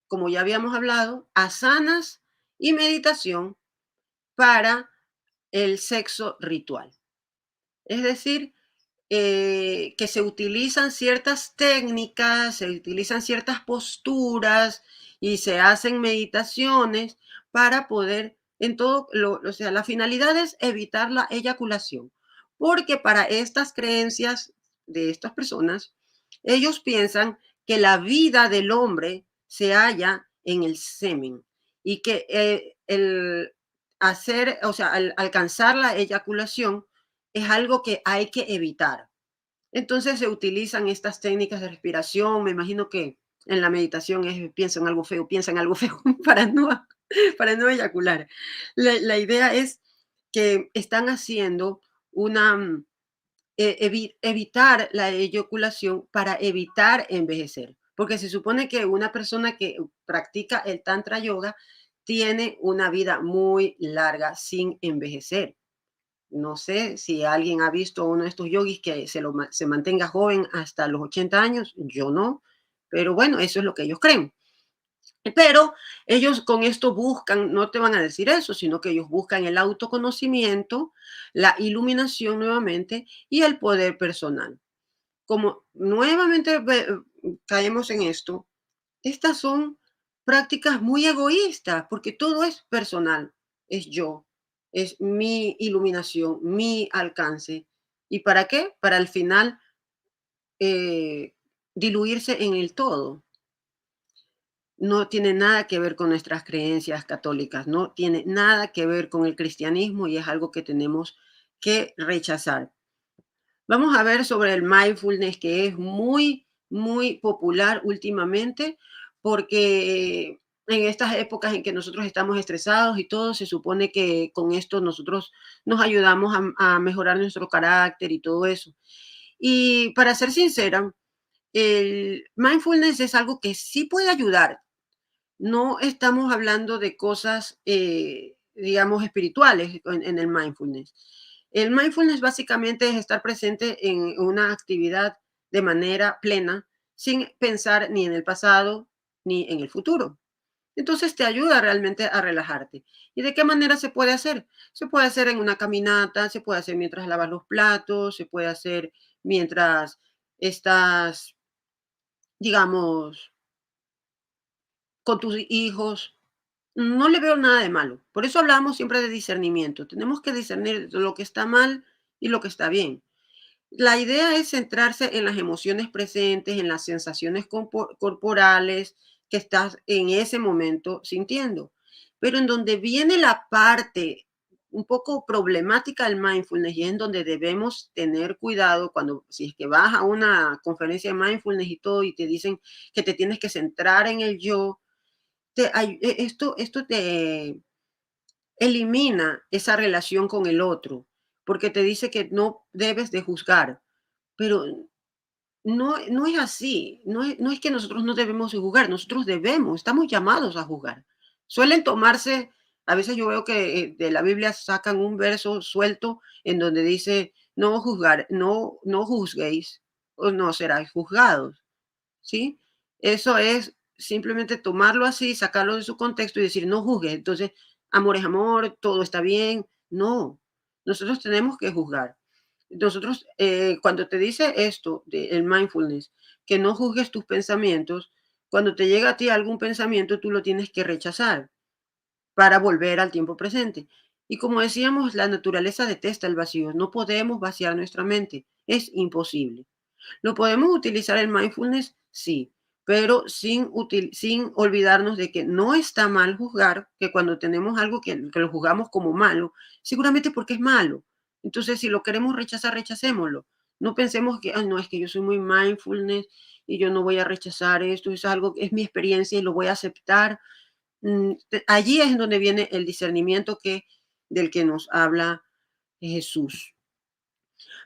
como ya habíamos hablado, asanas y meditación para el sexo ritual. Es decir, que se utilizan ciertas técnicas, se utilizan ciertas posturas y se hacen meditaciones para poder, en todo, o sea, la finalidad es evitar la eyaculación, porque para estas creencias de estas personas, ellos piensan que la vida del hombre se halla en el semen y que el hacer, o sea, al alcanzar la eyaculación es algo que hay que evitar. Entonces se utilizan estas técnicas de respiración. Me imagino que en la meditación es piensa en algo feo para no eyacular. La idea es que están haciendo una, evitar la eyaculación para evitar envejecer. Porque se supone que una persona que practica el Tantra Yoga tiene una vida muy larga sin envejecer. No sé si alguien ha visto a uno de estos yogis que se mantenga joven hasta los 80 años, yo no, pero bueno, eso es lo que ellos creen. Pero ellos con esto buscan, no te van a decir eso, sino que ellos buscan el autoconocimiento, la iluminación nuevamente y el poder personal. Como nuevamente caemos en esto, estas son prácticas muy egoístas, porque todo es personal, es yo, es mi iluminación, mi alcance. ¿Y para qué? Para al final eh, diluirse en el todo. No tiene nada que ver con nuestras creencias católicas, no tiene nada que ver con el cristianismo y es algo que tenemos que rechazar. Vamos a ver sobre el mindfulness, que es muy, muy popular últimamente, porque en estas épocas en que nosotros estamos estresados y todo, se supone que con esto nosotros nos ayudamos a mejorar nuestro carácter y todo eso. Y para ser sincera, el mindfulness es algo que sí puede ayudar. No estamos hablando de cosas, digamos, espirituales en el mindfulness. El mindfulness básicamente es estar presente en una actividad de manera plena, sin pensar ni en el pasado ni en el futuro. Entonces te ayuda realmente a relajarte. ¿Y de qué manera se puede hacer? Se puede hacer en una caminata, se puede hacer mientras lavas los platos, se puede hacer mientras estás, digamos, con tus hijos. No le veo nada de malo. Por eso hablamos siempre de discernimiento. Tenemos que discernir lo que está mal y lo que está bien. La idea es centrarse en las emociones presentes, en las sensaciones corporales que estás en ese momento sintiendo. Pero en donde viene la parte un poco problemática del mindfulness y es en donde debemos tener cuidado cuando, si es que vas a una conferencia de mindfulness y todo y te dicen que te tienes que centrar en el yo, esto te elimina esa relación con el otro, porque te dice que no debes de juzgar, pero no es así, no es que nosotros no debemos de juzgar, nosotros debemos, estamos llamados a juzgar. Suelen tomarse, a veces yo veo que de la Biblia sacan un verso suelto en donde dice, no juzgar, no juzguéis, o no seráis juzgados. ¿Sí? Eso es simplemente tomarlo así, sacarlo de su contexto y decir, no juzgues. Entonces, amor es amor, todo está bien. No, nosotros tenemos que juzgar. Nosotros, cuando te dice esto, el mindfulness, que no juzgues tus pensamientos, cuando te llega a ti algún pensamiento, tú lo tienes que rechazar para volver al tiempo presente. Y como decíamos, la naturaleza detesta el vacío. No podemos vaciar nuestra mente. Es imposible. ¿Lo podemos utilizar en mindfulness? Sí, pero sin olvidarnos de que no está mal juzgar, que cuando tenemos algo que lo juzgamos como malo, seguramente porque es malo. Entonces, si lo queremos rechazar, rechacémoslo. No pensemos que, no, es que yo soy muy mindfulness y yo no voy a rechazar esto, es algo, es mi experiencia y lo voy a aceptar. Allí es en donde viene el discernimiento del que nos habla Jesús.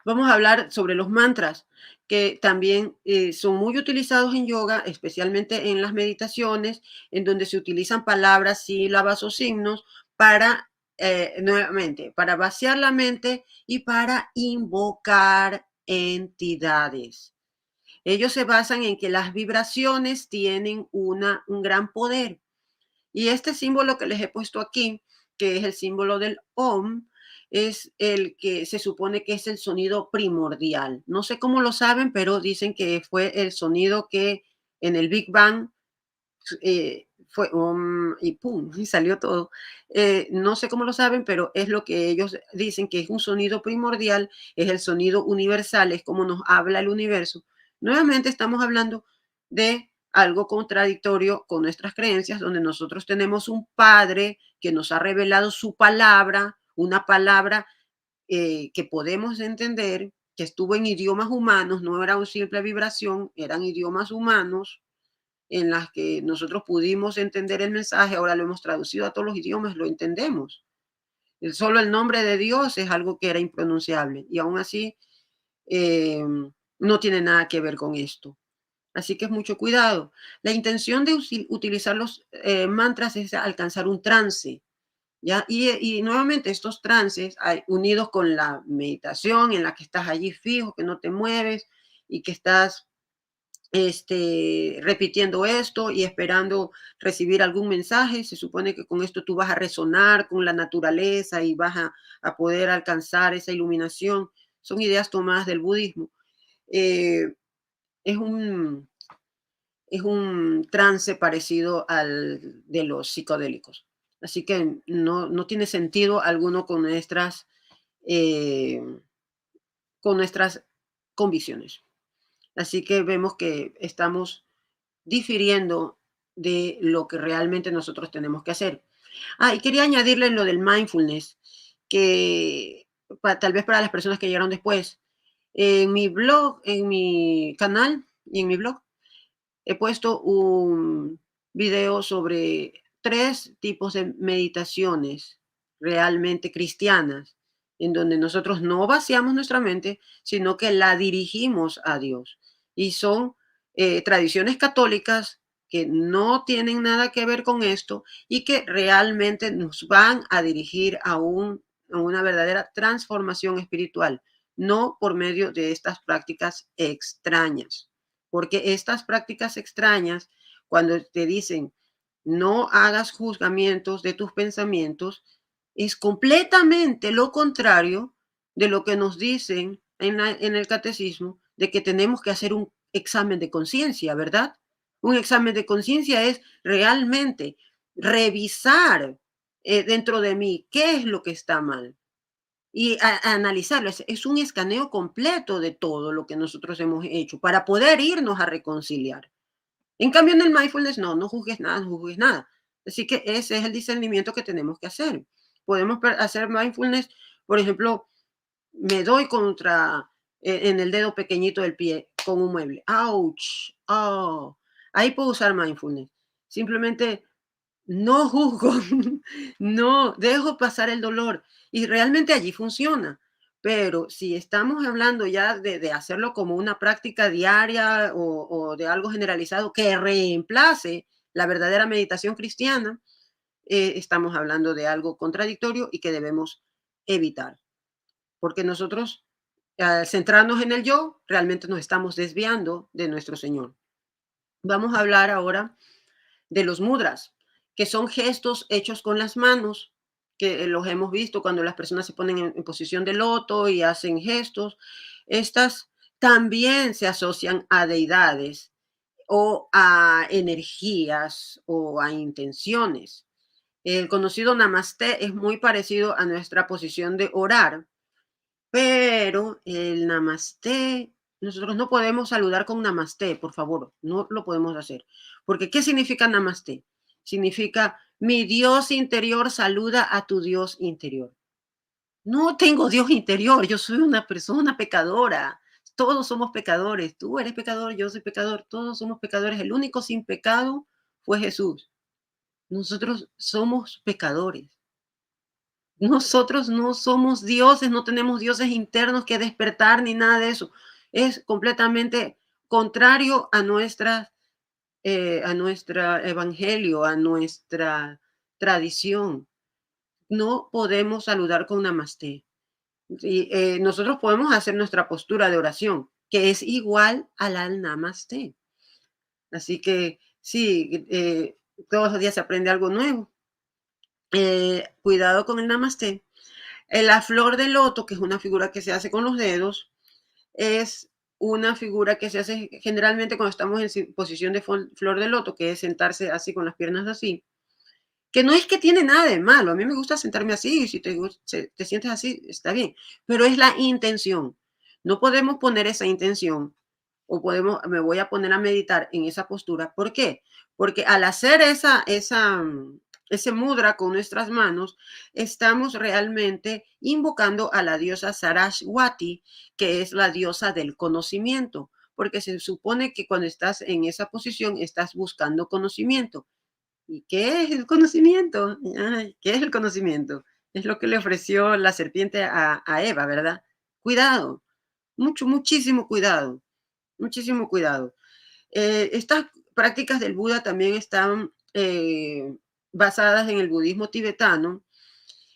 Vamos a hablar sobre los mantras, que también son muy utilizados en yoga, especialmente en las meditaciones, en donde se utilizan palabras, sílabas o signos para, nuevamente, para vaciar la mente y para invocar entidades. Ellos se basan en que las vibraciones tienen un gran poder. Y este símbolo que les he puesto aquí, que es el símbolo del OM, es el que se supone que es el sonido primordial. No sé cómo lo saben, pero dicen que fue el sonido que en el Big Bang fue y pum, y salió todo. No sé cómo lo saben, pero es lo que ellos dicen que es un sonido primordial, es el sonido universal, es como nos habla el universo. Nuevamente estamos hablando de algo contradictorio con nuestras creencias, donde nosotros tenemos un Padre que nos ha revelado su palabra, una palabra que podemos entender, que estuvo en idiomas humanos, no era una simple vibración, eran idiomas humanos en las que nosotros pudimos entender el mensaje, ahora lo hemos traducido a todos los idiomas, lo entendemos. Solo el nombre de Dios es algo que era impronunciable y aún así eh, no tiene nada que ver con esto. Así que es mucho cuidado. La intención de utilizar los mantras es alcanzar un trance, ¿ya? Y nuevamente estos trances unidos con la meditación en la que estás allí fijo, que no te mueves y que estás repitiendo esto y esperando recibir algún mensaje. Se supone que con esto tú vas a resonar con la naturaleza y vas a poder alcanzar esa iluminación. Son ideas tomadas del budismo. Eh, es un, es un trance parecido al de los psicodélicos. Así que no tiene sentido alguno eh, con nuestras convicciones. Así que vemos que estamos difiriendo de lo que realmente nosotros tenemos que hacer. Y quería añadirle lo del mindfulness, que tal vez para las personas que llegaron después, en mi blog, en mi canal y en mi blog, he puesto un video sobre 3 tipos de meditaciones realmente cristianas, en donde nosotros no vaciamos nuestra mente, sino que la dirigimos a Dios. Y son tradiciones católicas que no tienen nada que ver con esto y que realmente nos van a dirigir a una verdadera transformación espiritual, no por medio de estas prácticas extrañas. Porque estas prácticas extrañas, cuando te dicen no hagas juzgamientos de tus pensamientos, es completamente lo contrario de lo que nos dicen en el catecismo, de que tenemos que hacer un examen de conciencia, ¿verdad? Un examen de conciencia es realmente revisar dentro de mí qué es lo que está mal y a analizarlo. Es un escaneo completo de todo lo que nosotros hemos hecho para poder irnos a reconciliar. En cambio, en el mindfulness, no juzgues nada, no juzgues nada. Así que ese es el discernimiento que tenemos que hacer. Podemos hacer mindfulness, por ejemplo, me doy contra en el dedo pequeñito del pie con un mueble. ¡Auch! ¡Oh! Ahí puedo usar mindfulness. Simplemente no juzgo, no dejo pasar el dolor y realmente allí funciona. Pero si estamos hablando ya de hacerlo como una práctica diaria o de algo generalizado que reemplace la verdadera meditación cristiana, estamos hablando de algo contradictorio y que debemos evitar. Porque nosotros, al centrarnos en el yo, realmente nos estamos desviando de nuestro Señor. Vamos a hablar ahora de los mudras, que son gestos hechos con las manos, que los hemos visto cuando las personas se ponen en posición de loto y hacen gestos. Estas también se asocian a deidades o a energías o a intenciones. El conocido namaste es muy parecido a nuestra posición de orar, pero el namaste, nosotros no podemos saludar con namaste, por favor, no lo podemos hacer. Porque ¿qué significa namaste? Significa mi Dios interior saluda a tu Dios interior. No tengo Dios interior, yo soy una persona pecadora. Todos somos pecadores. Tú eres pecador, yo soy pecador, todos somos pecadores. El único sin pecado fue Jesús. Nosotros somos pecadores. Nosotros no somos dioses, no tenemos dioses internos que despertar ni nada de eso. Es completamente contrario a nuestro evangelio, a nuestra tradición. No podemos saludar con namaste. Y, nosotros podemos hacer nuestra postura de oración, que es igual al namaste. Así que sí, todos los días se aprende algo nuevo. Cuidado con el namaste. La flor de loto, que es una figura que se hace con los dedos, es una figura que se hace generalmente cuando estamos en posición de flor de loto, que es sentarse así con las piernas así, que no es que tiene nada de malo. A mí me gusta sentarme así, y si te sientes así, está bien, pero es la intención. No podemos poner esa intención o me voy a poner a meditar en esa postura. ¿Por qué? Porque al hacer ese mudra con nuestras manos, estamos realmente invocando a la diosa Saraswati, que es la diosa del conocimiento, porque se supone que cuando estás en esa posición estás buscando conocimiento. ¿Y qué es el conocimiento? Ay, ¿qué es el conocimiento? Es lo que le ofreció la serpiente a Eva, ¿verdad? Cuidado, muchísimo cuidado, muchísimo cuidado. Estas prácticas del Buda también están basadas en el budismo tibetano.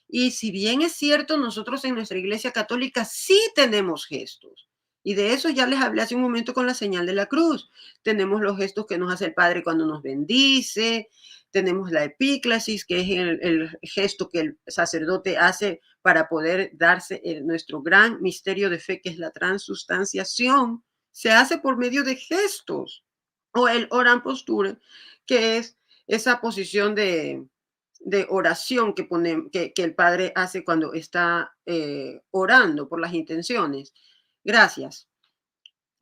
Y si bien es cierto, nosotros en nuestra iglesia católica sí tenemos gestos. Y de eso ya les hablé hace un momento con la señal de la cruz. Tenemos los gestos que nos hace el Padre cuando nos bendice. Tenemos la epíclasis, que es el gesto que el sacerdote hace para poder darse nuestro gran misterio de fe, que es la transustanciación. Se hace por medio de gestos. O el oran posture, que es esa posición de oración que el Padre hace cuando está orando por las intenciones. Gracias.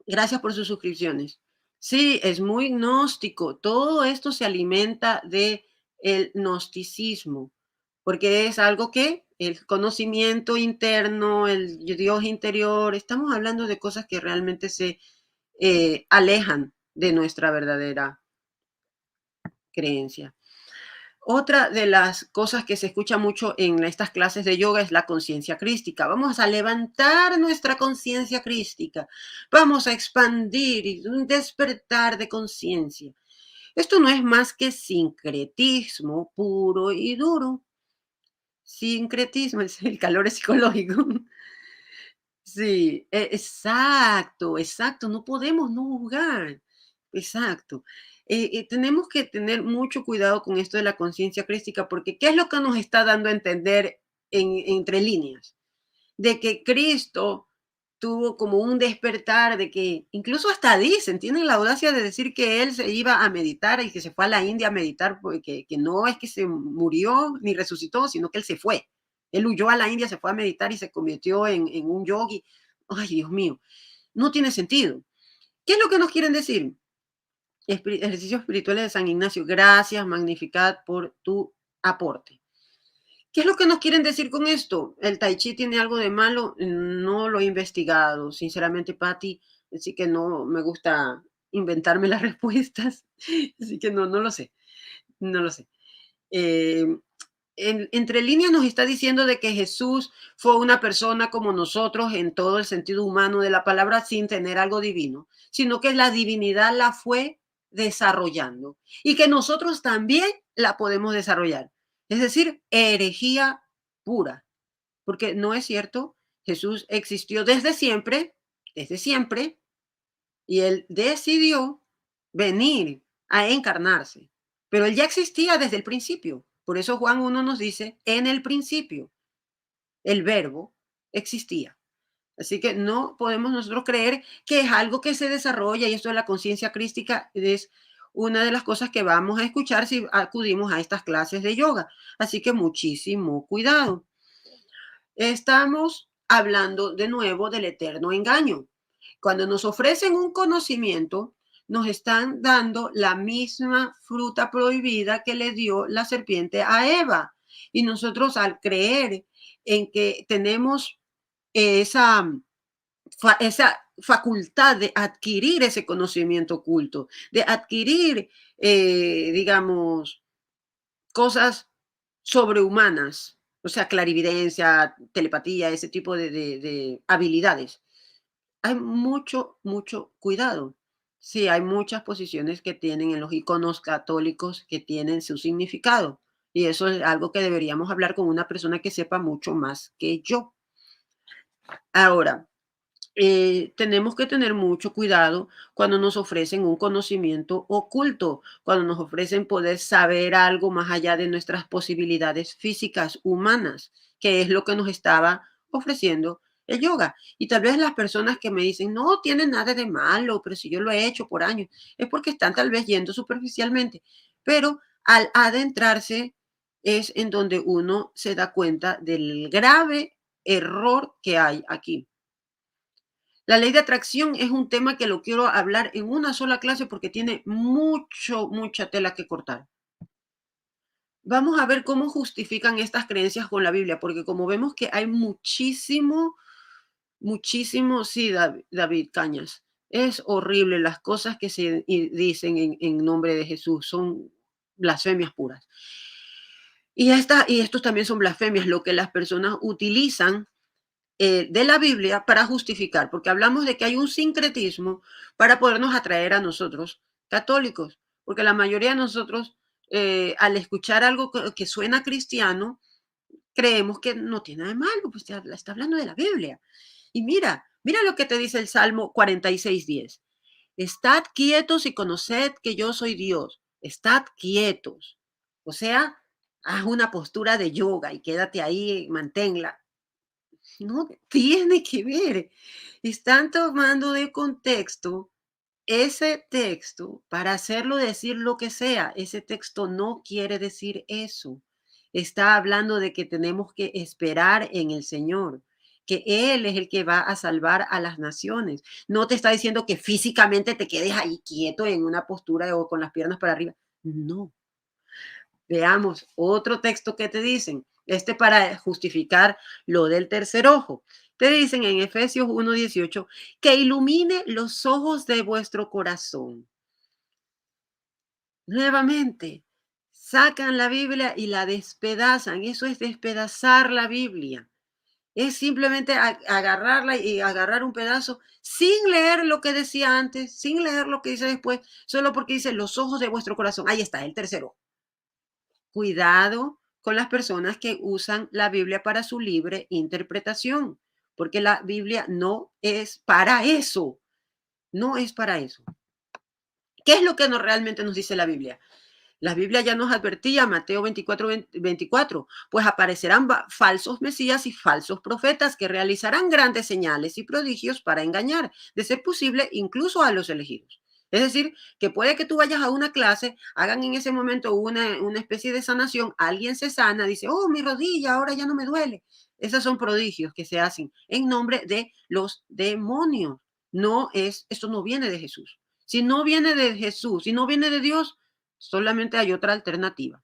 Gracias por sus suscripciones. Sí, es muy gnóstico. Todo esto se alimenta de el gnosticismo, porque es algo que el conocimiento interno, el Dios interior, estamos hablando de cosas que realmente se alejan de nuestra verdadera creencia. Otra de las cosas que se escucha mucho en estas clases de yoga es la conciencia crística. Vamos a levantar nuestra conciencia crística. Vamos a expandir y un despertar de conciencia. Esto no es más que sincretismo puro y duro. Sincretismo, el calor es psicológico. Sí, exacto, no podemos no juzgar, exacto. Tenemos que tener mucho cuidado con esto de la conciencia crística, porque ¿qué es lo que nos está dando a entender entre líneas? De que Cristo tuvo como un despertar, de que incluso hasta dicen, tienen la audacia de decir que él se iba a meditar y que se fue a la India a meditar, porque que no es que se murió ni resucitó, sino que él se fue. Él huyó a la India, se fue a meditar y se convirtió en un yogi. Ay, Dios mío, no tiene sentido. ¿Qué es lo que nos quieren decir? Ejercicios espirituales de San Ignacio. Gracias, Magnificat, por tu aporte. ¿Qué es lo que nos quieren decir con esto? ¿El Tai Chi tiene algo de malo? No lo he investigado, sinceramente, Patti, así que no me gusta inventarme las respuestas, así que no lo sé, no lo sé. Entre líneas nos está diciendo de que Jesús fue una persona como nosotros en todo el sentido humano de la palabra sin tener algo divino, sino que la divinidad la fue desarrollando y que nosotros también la podemos desarrollar. Es decir, herejía pura, porque no es cierto, Jesús existió desde siempre, y él decidió venir a encarnarse, pero él ya existía desde el principio. Por eso Juan 1 nos dice, en el principio, el verbo existía. Así que no podemos nosotros creer que es algo que se desarrolla, y esto de la conciencia crística es una de las cosas que vamos a escuchar si acudimos a estas clases de yoga. Así que muchísimo cuidado. Estamos hablando de nuevo del eterno engaño. Cuando nos ofrecen un conocimiento, nos están dando la misma fruta prohibida que le dio la serpiente a Eva. Y nosotros, al creer en que tenemos esa facultad de adquirir ese conocimiento oculto, de adquirir, digamos, cosas sobrehumanas, o sea, clarividencia, telepatía, ese tipo de habilidades. Hay mucho cuidado. Sí, hay muchas posiciones que tienen en los iconos católicos que tienen su significado. Y eso es algo que deberíamos hablar con una persona que sepa mucho más que yo. Ahora, tenemos que tener mucho cuidado cuando nos ofrecen un conocimiento oculto, cuando nos ofrecen poder saber algo más allá de nuestras posibilidades físicas humanas, que es lo que nos estaba ofreciendo el yoga. Y tal vez las personas que me dicen, no tiene nada de malo, pero si yo lo he hecho por años, es porque están tal vez yendo superficialmente. Pero al adentrarse es en donde uno se da cuenta del grave error que hay aquí. La ley de atracción es un tema que lo quiero hablar en una sola clase porque tiene mucha tela que cortar. Vamos a ver cómo justifican estas creencias con la Biblia, porque como vemos que hay muchísimo, sí, David Cañas, es horrible las cosas que se dicen en nombre de Jesús, son blasfemias puras. Y estos también son blasfemias, lo que las personas utilizan de la Biblia para justificar, porque hablamos de que hay un sincretismo para podernos atraer a nosotros, católicos, porque la mayoría de nosotros, al escuchar algo que suena cristiano, creemos que no tiene nada de malo, pues está hablando de la Biblia. Y mira lo que te dice el Salmo 46:10. Estad quietos y conoced que yo soy Dios. Estad quietos. O sea, haz una postura de yoga y quédate ahí, manténla. No tiene que ver. Están tomando de contexto ese texto para hacerlo decir lo que sea. Ese texto no quiere decir eso. Está hablando de que tenemos que esperar en el Señor, que Él es el que va a salvar a las naciones. No te está diciendo que físicamente te quedes ahí quieto en una postura o con las piernas para arriba. No. Veamos otro texto que te dicen. Para justificar lo del tercer ojo. Te dicen en Efesios 1:18 que ilumine los ojos de vuestro corazón. Nuevamente, sacan la Biblia y la despedazan. Eso es despedazar la Biblia. Es simplemente agarrarla y agarrar un pedazo sin leer lo que decía antes, sin leer lo que dice después, solo porque dice los ojos de vuestro corazón. Ahí está, el tercero. Cuidado con las personas que usan la Biblia para su libre interpretación, porque la Biblia no es para eso, no es para eso. ¿Qué es lo que realmente nos dice la Biblia? La Biblia ya nos advertía, Mateo 24, pues aparecerán falsos mesías y falsos profetas que realizarán grandes señales y prodigios para engañar, de ser posible, incluso a los elegidos. Es decir, que puede que tú vayas a una clase, hagan en ese momento una especie de sanación, alguien se sana, dice, oh, mi rodilla ahora ya no me duele. Esos son prodigios que se hacen en nombre de los demonios. Esto no viene de Jesús. Si no viene de Jesús, si no viene de Dios, solamente hay otra alternativa.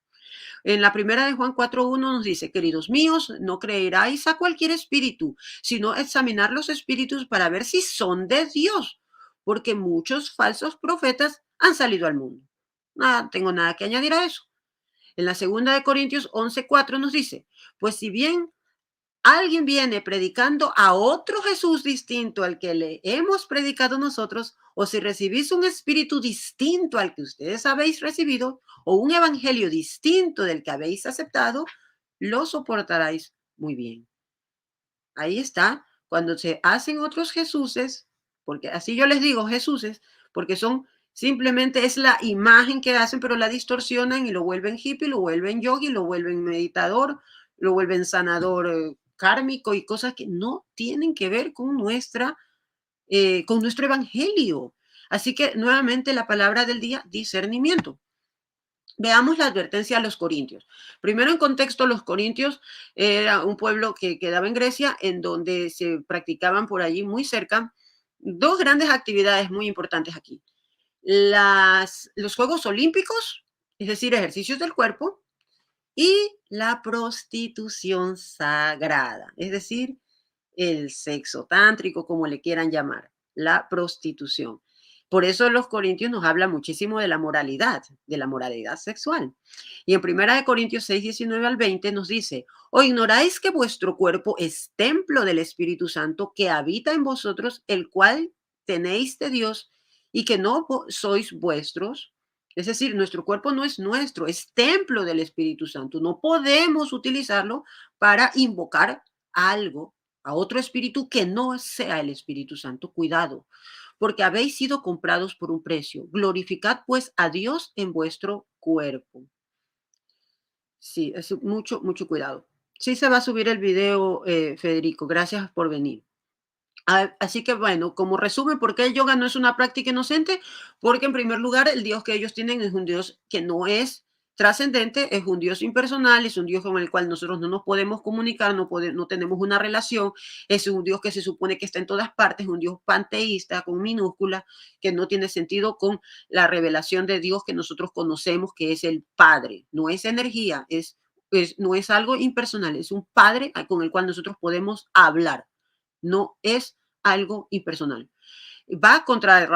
En la primera de Juan 4:1 nos dice, queridos míos, no creeráis a cualquier espíritu, sino examinar los espíritus para ver si son de Dios, porque muchos falsos profetas han salido al mundo. No tengo nada que añadir a eso. En la segunda de Corintios 11:4 nos dice, pues si bien alguien viene predicando a otro Jesús distinto al que le hemos predicado nosotros, o si recibís un espíritu distinto al que ustedes habéis recibido, o un evangelio distinto del que habéis aceptado, lo soportaréis muy bien. Ahí está, cuando se hacen otros Jesuses, porque así yo les digo Jesuses, porque simplemente es la imagen que hacen, pero la distorsionan y lo vuelven hippie, lo vuelven yogi, lo vuelven meditador, lo vuelven sanador kármico y cosas que no tienen que ver con nuestro evangelio. Así que nuevamente la palabra del día, discernimiento. Veamos la advertencia a los corintios. Primero en contexto, los corintios era un pueblo que quedaba en Grecia, en donde se practicaban por allí muy cerca dos grandes actividades muy importantes aquí. Los Juegos Olímpicos, es decir, ejercicios del cuerpo, y la prostitución sagrada, es decir, el sexo tántrico, como le quieran llamar, la prostitución. Por eso los corintios nos habla muchísimo de la moralidad sexual. Y en 1 Corintios 6:19-20 nos dice, ¿o ignoráis que vuestro cuerpo es templo del Espíritu Santo que habita en vosotros, el cual tenéis de Dios y que no sois vuestros? Es decir, nuestro cuerpo no es nuestro, es templo del Espíritu Santo. No podemos utilizarlo para invocar algo a otro espíritu que no sea el Espíritu Santo. Cuidado, porque habéis sido comprados por un precio. Glorificad pues a Dios en vuestro cuerpo. Sí, es mucho, mucho cuidado. Sí se va a subir el video, Federico. Gracias por venir. Así que bueno, como resumen, ¿por qué el yoga no es una práctica inocente? Porque en primer lugar, el Dios que ellos tienen es un Dios que no es trascendente, es un Dios impersonal, es un Dios con el cual nosotros no nos podemos comunicar, no tenemos una relación, es un Dios que se supone que está en todas partes, un Dios panteísta con minúscula, que no tiene sentido con la revelación de Dios que nosotros conocemos, que es el Padre, no es energía, no es algo impersonal, es un Padre con el cual nosotros podemos hablar, no es algo impersonal. Va contra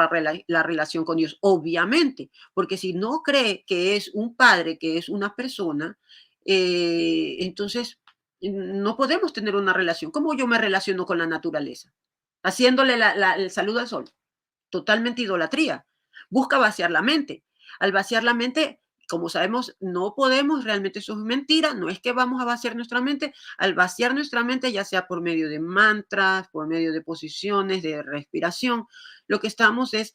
la relación con Dios, obviamente, porque si no cree que es un padre, que es una persona, entonces no podemos tener una relación. ¿Cómo yo me relaciono con la naturaleza? Haciéndole el saludo al sol. Totalmente idolatría. Busca vaciar la mente. Al vaciar la mente, como sabemos, no podemos, realmente eso es mentira, no es que vamos a vaciar nuestra mente, al vaciar nuestra mente, ya sea por medio de mantras, por medio de posiciones, de respiración, lo que estamos es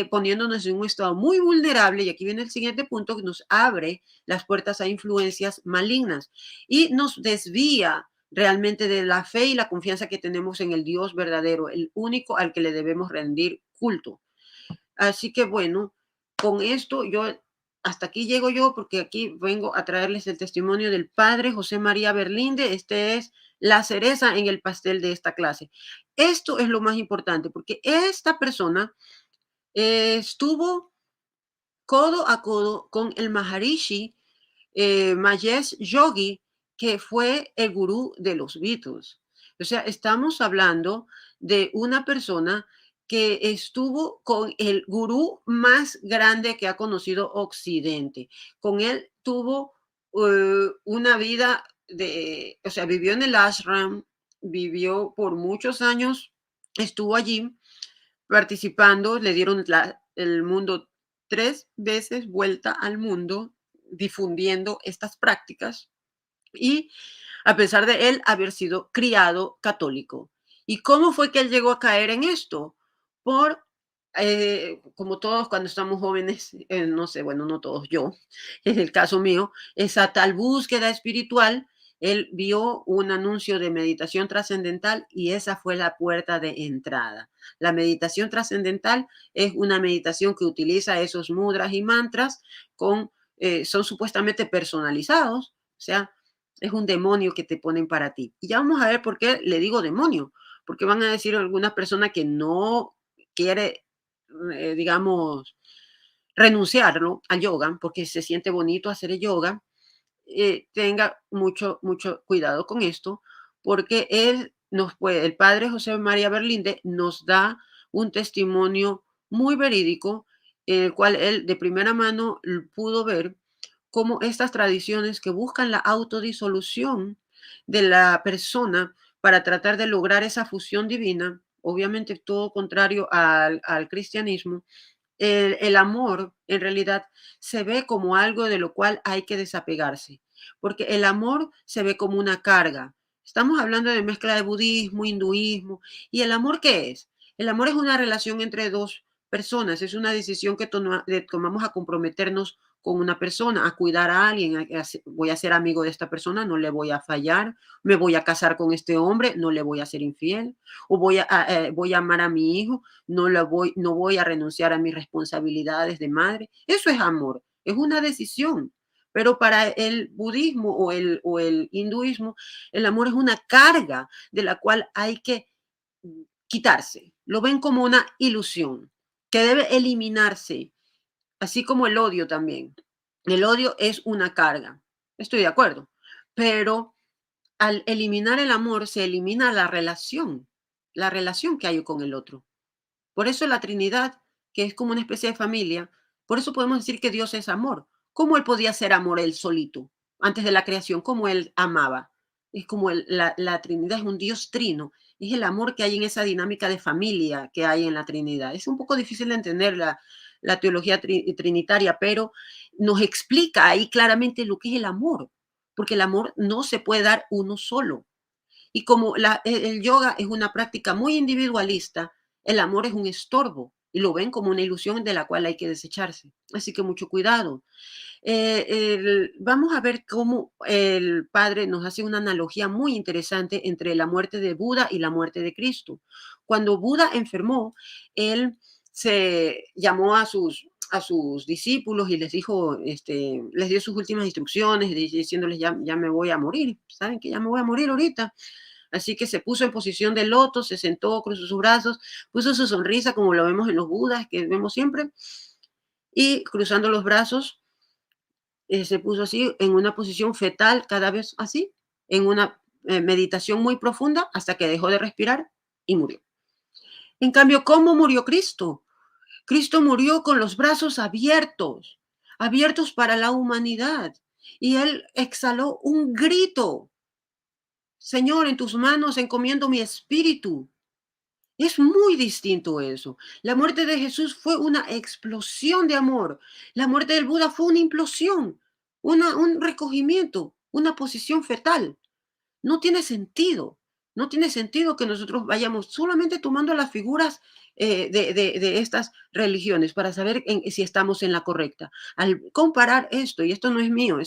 poniéndonos en un estado muy vulnerable, y aquí viene el siguiente punto, que nos abre las puertas a influencias malignas y nos desvía realmente de la fe y la confianza que tenemos en el Dios verdadero, el único al que le debemos rendir culto. Así que bueno, con esto hasta aquí llego yo, porque aquí vengo a traerles el testimonio del padre José María Berlinde. Este es la cereza en el pastel de esta clase. Esto es lo más importante, porque esta persona estuvo codo a codo con el Maharishi Mahesh Yogi, que fue el gurú de los Beatles. O sea, estamos hablando de una persona que estuvo con el gurú más grande que ha conocido Occidente. Con él tuvo una vida o sea, vivió en el ashram, vivió por muchos años, estuvo allí participando, le dieron el mundo 3 veces vuelta al mundo difundiendo estas prácticas y a pesar de él haber sido criado católico. ¿Y cómo fue que él llegó a caer en esto? Como todos cuando estamos jóvenes, no sé, bueno, no todos, yo, en el caso mío, esa tal búsqueda espiritual, él vio un anuncio de meditación trascendental y esa fue la puerta de entrada. La meditación trascendental es una meditación que utiliza esos mudras y mantras son supuestamente personalizados, o sea, es un demonio que te ponen para ti. Y ya vamos a ver por qué le digo demonio, porque van a decir algunas personas que no quiere, digamos, renunciarlo al yoga, porque se siente bonito hacer el yoga, tenga mucho, mucho cuidado con esto, porque el padre José María Berlinde nos da un testimonio muy verídico, en el cual él de primera mano pudo ver cómo estas tradiciones que buscan la autodisolución de la persona para tratar de lograr esa fusión divina, obviamente todo contrario al cristianismo, el amor en realidad se ve como algo de lo cual hay que desapegarse, porque el amor se ve como una carga. Estamos hablando de mezcla de budismo, hinduismo, ¿y el amor qué es? El amor es una relación entre dos personas, es una decisión que tomamos a comprometernos con una persona, a cuidar a alguien, voy a ser amigo de esta persona, no le voy a fallar, me voy a casar con este hombre, no le voy a ser infiel, o voy a amar a mi hijo, no voy a renunciar a mis responsabilidades de madre. Eso es amor, es una decisión. Pero para el budismo o el hinduismo, el amor es una carga de la cual hay que quitarse. Lo ven como una ilusión que debe eliminarse, así como el odio también. El odio es una carga. Estoy de acuerdo. Pero al eliminar el amor, se elimina la relación que hay con el otro. Por eso la Trinidad, que es como una especie de familia, por eso podemos decir que Dios es amor. ¿Cómo él podía ser amor él solito? Antes de la creación, ¿cómo él amaba? Es como la Trinidad es un Dios trino. Es el amor que hay en esa dinámica de familia que hay en la Trinidad. Es un poco difícil de entender la teología trinitaria, pero nos explica ahí claramente lo que es el amor, porque el amor no se puede dar uno solo. Y como el yoga es una práctica muy individualista, el amor es un estorbo y lo ven como una ilusión de la cual hay que desecharse. Así que mucho cuidado. Vamos a ver cómo el padre nos hace una analogía muy interesante entre la muerte de Buda y la muerte de Cristo. Cuando Buda enfermó, él se llamó a sus discípulos y les dijo, les dio sus últimas instrucciones, diciéndoles ya me voy a morir, saben que ya me voy a morir ahorita. Así que se puso en posición de loto, se sentó, cruzó sus brazos, puso su sonrisa como lo vemos en los Budas que vemos siempre, y cruzando los brazos se puso así en una posición fetal, cada vez así, en una meditación muy profunda hasta que dejó de respirar y murió. En cambio, ¿cómo murió Cristo? Cristo murió con los brazos abiertos, abiertos para la humanidad. Y él exhaló un grito: Señor, en tus manos encomiendo mi espíritu. Es muy distinto eso. La muerte de Jesús fue una explosión de amor. La muerte del Buda fue una implosión, un recogimiento, una posición fetal. No tiene sentido. No tiene sentido que nosotros vayamos solamente tomando las figuras de estas religiones para saber si estamos en la correcta. Al comparar esto, y esto no es mío,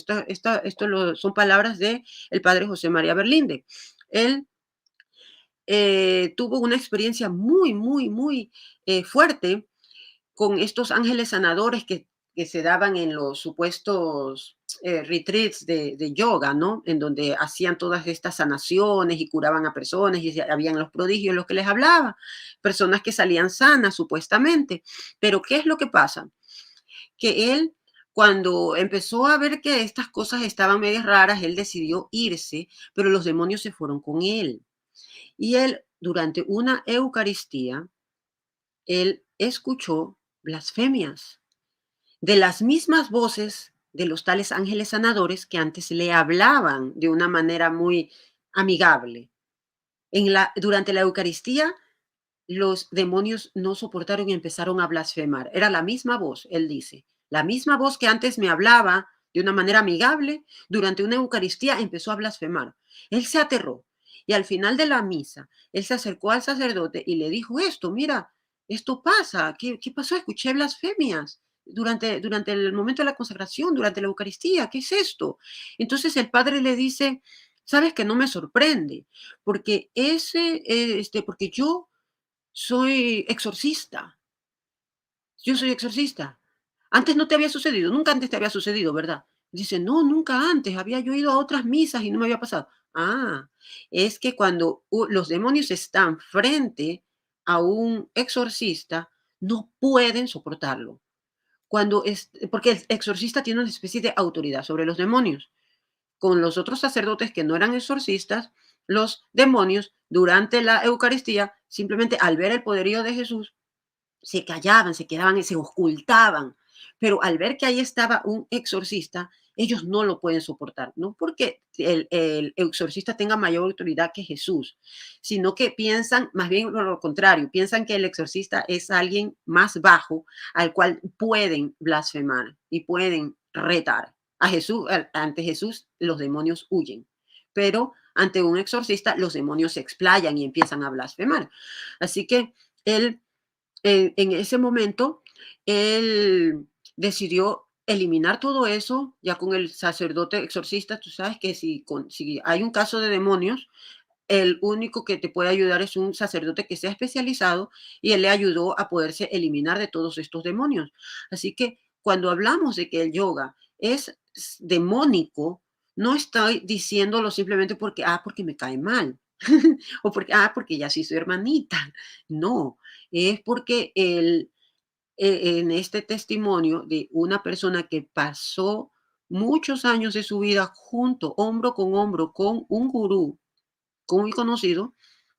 son palabras de el padre José María Berlinde. Él tuvo una experiencia muy, muy, muy fuerte con estos ángeles sanadores que se daban en los supuestos retreats de yoga, ¿no? En donde hacían todas estas sanaciones y curaban a personas y habían los prodigios, los que les hablaba, personas que salían sanas supuestamente. Pero ¿qué es lo que pasa? Que él, cuando empezó a ver que estas cosas estaban medias raras, él decidió irse, pero los demonios se fueron con él. Y él, durante una Eucaristía, él escuchó blasfemias de las mismas voces de los tales ángeles sanadores que antes le hablaban de una manera muy amigable. Durante la Eucaristía, los demonios no soportaron y empezaron a blasfemar. Era la misma voz, él dice, la misma voz que antes me hablaba de una manera amigable, durante una Eucaristía empezó a blasfemar. Él se aterró y al final de la misa, él se acercó al sacerdote y le dijo esto: mira, esto pasa, ¿qué pasó? Escuché blasfemias durante el momento de la consagración, durante la Eucaristía, ¿qué es esto? Entonces el padre le dice, sabes que no me sorprende, porque porque soy exorcista. Yo soy exorcista. Antes no te había sucedido, nunca antes te había sucedido, ¿verdad? Dice, no, nunca antes. Había yo ido a otras misas y no me había pasado. Ah, es que cuando los demonios están frente a un exorcista, no pueden soportarlo. Porque el exorcista tiene una especie de autoridad sobre los demonios. Con los otros sacerdotes que no eran exorcistas, los demonios durante la Eucaristía, simplemente al ver el poderío de Jesús, se callaban, se quedaban y se ocultaban. Pero al ver que ahí estaba un exorcista, ellos no lo pueden soportar. No porque el exorcista tenga mayor autoridad que Jesús, sino que piensan más bien lo contrario, piensan que el exorcista es alguien más bajo al cual pueden blasfemar y pueden retar. A Jesús, ante Jesús los demonios huyen, pero ante un exorcista los demonios se explayan y empiezan a blasfemar. Así que él en ese momento, él decidió eliminar todo eso, ya con el sacerdote exorcista. Tú sabes que si hay un caso de demonios, el único que te puede ayudar es un sacerdote que sea especializado, y él le ayudó a poderse eliminar de todos estos demonios. Así que cuando hablamos de que el yoga es demónico, no estoy diciéndolo simplemente porque me cae mal o porque ya sí soy hermanita. No, es porque en este testimonio de una persona que pasó muchos años de su vida junto, hombro con hombro, con un gurú muy conocido,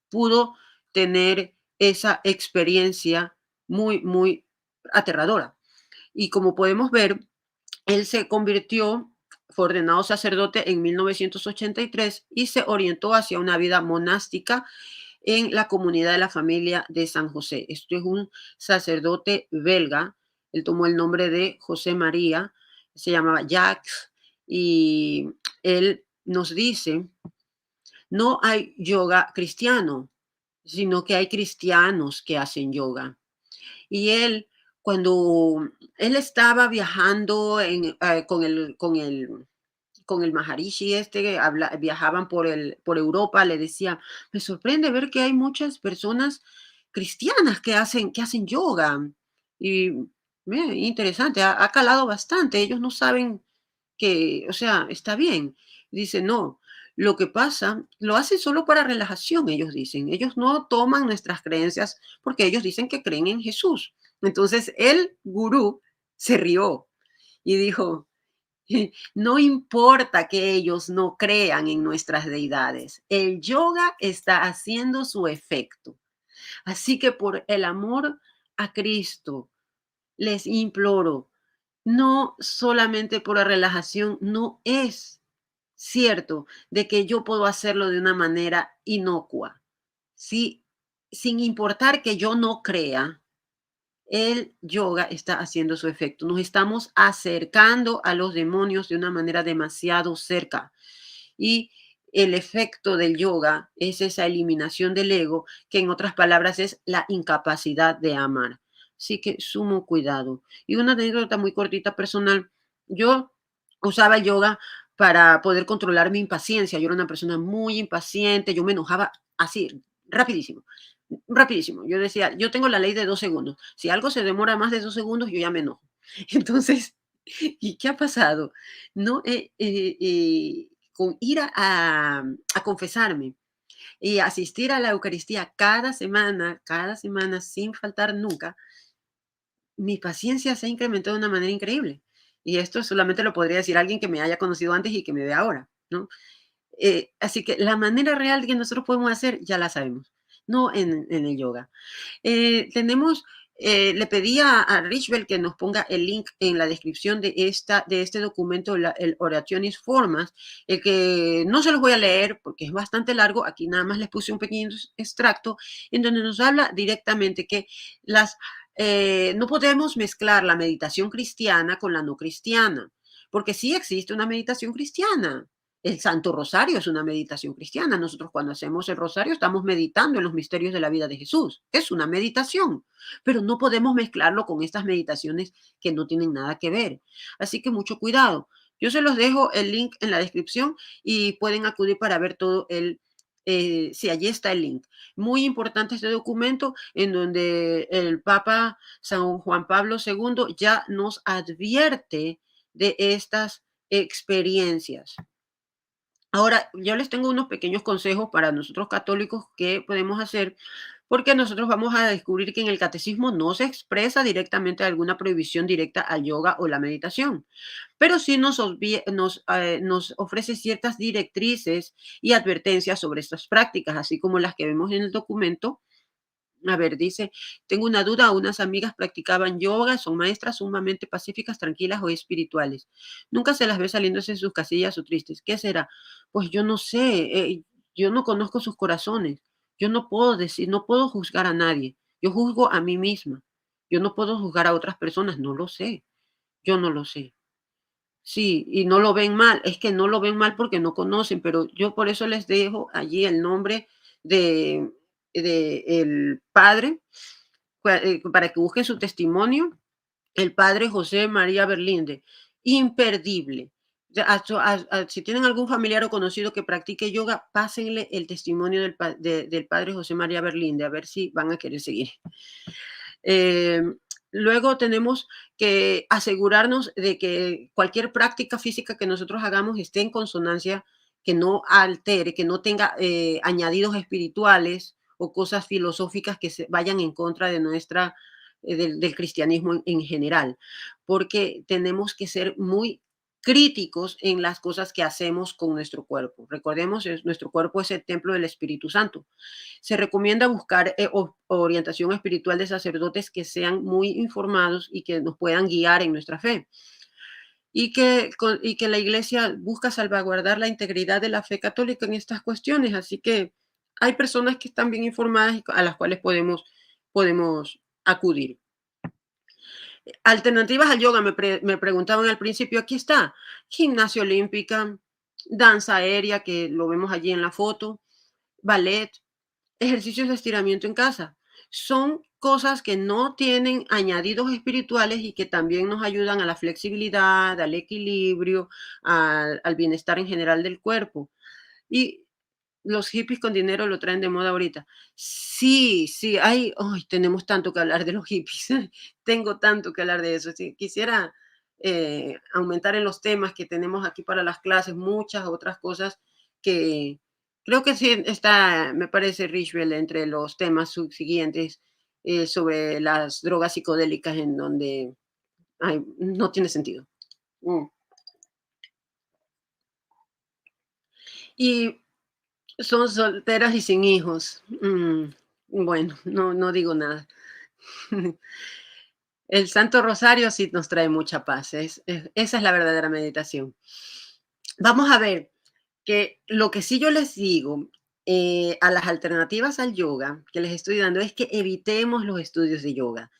pudo tener esa experiencia muy, muy aterradora. Y como podemos ver, él fue ordenado sacerdote en 1983 y se orientó hacia una vida monástica en la comunidad de la familia de San José. Esto es un sacerdote belga. Él tomó el nombre de José María, se llamaba Jacques, y él no hay yoga cristiano, sino que hay cristianos que hacen yoga. Y él, cuando él estaba viajando con el Maharishi viajaban por Europa, le decía, me sorprende ver que hay muchas personas cristianas que hacen yoga. Y interesante, ha calado bastante. Ellos no saben que, o sea, está bien. Dice, no, lo que pasa, lo hacen solo para relajación, ellos dicen. Ellos no toman nuestras creencias porque ellos dicen que creen en Jesús. Entonces el gurú se rió y dijo, no importa que ellos no crean en nuestras deidades, el yoga está haciendo su efecto. Así que por el amor a Cristo, les imploro, no solamente por la relajación, no es cierto de que yo puedo hacerlo de una manera inocua. Sí, sin importar que yo no crea, el yoga está haciendo su efecto. Nos estamos acercando a los demonios de una manera demasiado cerca. Y el efecto del yoga es esa eliminación del ego, que en otras palabras es la incapacidad de amar. Así que sumo cuidado. Y una anécdota muy cortita personal. Yo usaba el yoga para poder controlar mi impaciencia. Yo era una persona muy impaciente. Yo me enojaba así, rapidísimo. Rapidísimo. Yo decía, yo tengo la ley de 2 segundos. Si algo se demora más de 2 segundos, yo ya me enojo. Entonces, ¿y qué ha pasado? No, con ir a confesarme y asistir a la Eucaristía cada semana, sin faltar nunca, mi paciencia se ha incrementado de una manera increíble. Y esto solamente lo podría decir alguien que me haya conocido antes y que me ve ahora, ¿no? Así que la manera real que nosotros podemos hacer, ya la sabemos, no en el yoga. Le pedí a Richbel que nos ponga el link en la descripción de este documento, el Orationis Formas, el que no se los voy a leer porque es bastante largo. Aquí nada más les puse un pequeño extracto en donde nos habla directamente que no podemos mezclar la meditación cristiana con la no cristiana, porque sí existe una meditación cristiana. El Santo Rosario es una meditación cristiana. Nosotros cuando hacemos el rosario estamos meditando en los misterios de la vida de Jesús. Es una meditación, pero no podemos mezclarlo con estas meditaciones que no tienen nada que ver. Así que mucho cuidado. Yo se los dejo el link en la descripción y pueden acudir para ver todo si allí está el link. Muy importante este documento en donde el Papa San Juan Pablo II ya nos advierte de estas experiencias. Ahora, yo les tengo unos pequeños consejos para nosotros católicos que podemos hacer, porque nosotros vamos a descubrir que en el catecismo no se expresa directamente alguna prohibición directa al yoga o la meditación, pero sí nos ofrece ciertas directrices y advertencias sobre estas prácticas, así como las que vemos en el documento. A ver, dice, tengo una duda, unas amigas practicaban yoga, son maestras sumamente pacíficas, tranquilas o espirituales. Nunca se las ve saliéndose de sus casillas o tristes. ¿Qué será? Pues yo no sé, yo no conozco sus corazones. Yo no puedo decir, no puedo juzgar a nadie. Yo juzgo a mí misma. Yo no puedo juzgar a otras personas, no lo sé. Yo no lo sé. Sí, y no lo ven mal, es que no lo ven mal porque no conocen, pero yo por eso les dejo allí el nombre de, de el padre, para que busquen su testimonio, el padre José María Berlinde, imperdible. Si tienen algún familiar o conocido que practique yoga, pásenle el testimonio del padre José María Berlinde, a ver si van a querer seguir. Eh, Luego tenemos que asegurarnos de que cualquier práctica física que nosotros hagamos esté en consonancia, que no altere, que no tenga añadidos espirituales o cosas filosóficas que se vayan en contra de del cristianismo en general, porque tenemos que ser muy críticos en las cosas que hacemos con nuestro cuerpo. Recordemos, nuestro cuerpo es el templo del Espíritu Santo. Se recomienda buscar orientación espiritual de sacerdotes que sean muy informados y que nos puedan guiar en nuestra fe. Y que la iglesia busca salvaguardar la integridad de la fe católica en estas cuestiones. Así que hay personas que están bien informadas y a las cuales podemos acudir. Alternativas al yoga, me preguntaban al principio, aquí está, gimnasia olímpica, danza aérea, que lo vemos allí en la foto, ballet, ejercicios de estiramiento en casa. Son cosas que no tienen añadidos espirituales y que también nos ayudan a la flexibilidad, al equilibrio, al bienestar en general del cuerpo. Y los hippies con dinero lo traen de moda ahorita. Sí, sí, tenemos tanto que hablar de los hippies. Tengo tanto que hablar de eso. Sí, quisiera aumentar en los temas que tenemos aquí para las clases, muchas otras cosas que creo que sí está, me parece, Richwell, entre los temas subsiguientes sobre las drogas psicodélicas en donde no tiene sentido. Mm. Y son solteras y sin hijos. Bueno, no digo nada. El Santo Rosario sí nos trae mucha paz. Esa es la verdadera meditación. Vamos a ver que lo que sí yo les digo a las alternativas al yoga que les estoy dando es que evitemos los estudios de yoga.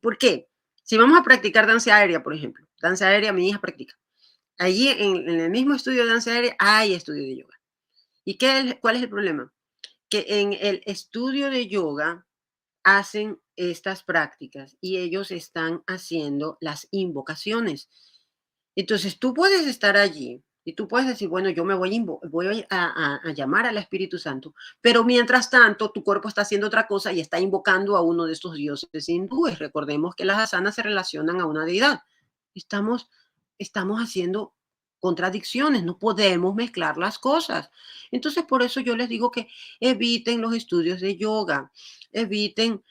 ¿Por qué? Si vamos a practicar danza aérea, por ejemplo, danza aérea mi hija practica. Allí en el mismo estudio de danza aérea hay estudio de yoga. ¿Y cuál es el problema? Que en el estudio de yoga hacen estas prácticas y ellos están haciendo las invocaciones. Entonces tú puedes estar allí y tú puedes decir, bueno, yo me voy a llamar al Espíritu Santo, pero mientras tanto tu cuerpo está haciendo otra cosa y está invocando a uno de estos dioses hindúes. Recordemos que las asanas se relacionan a una deidad. Estamos, estamos haciendo contradicciones, no podemos mezclar las cosas. Entonces, por eso yo les digo que eviten los estudios de yoga, eviten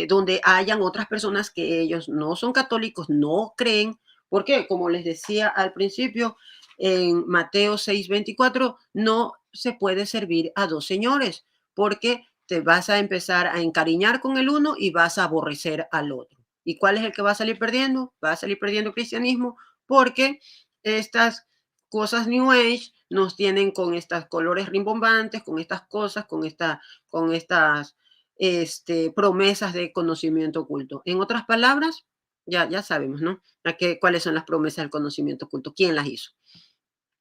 donde hayan otras personas que ellos no son católicos, no creen, porque como les decía al principio, en Mateo 6:24, no se puede servir a dos señores, porque te vas a empezar a encariñar con el uno y vas a aborrecer al otro. ¿Y cuál es el que va a salir perdiendo? Va a salir perdiendo el cristianismo, porque estas cosas New Age nos tienen con estos colores rimbombantes, con estas cosas, con estas promesas de conocimiento oculto. En otras palabras, ya sabemos, ¿no? ¿Cuáles son las promesas del conocimiento oculto? ¿Quién las hizo?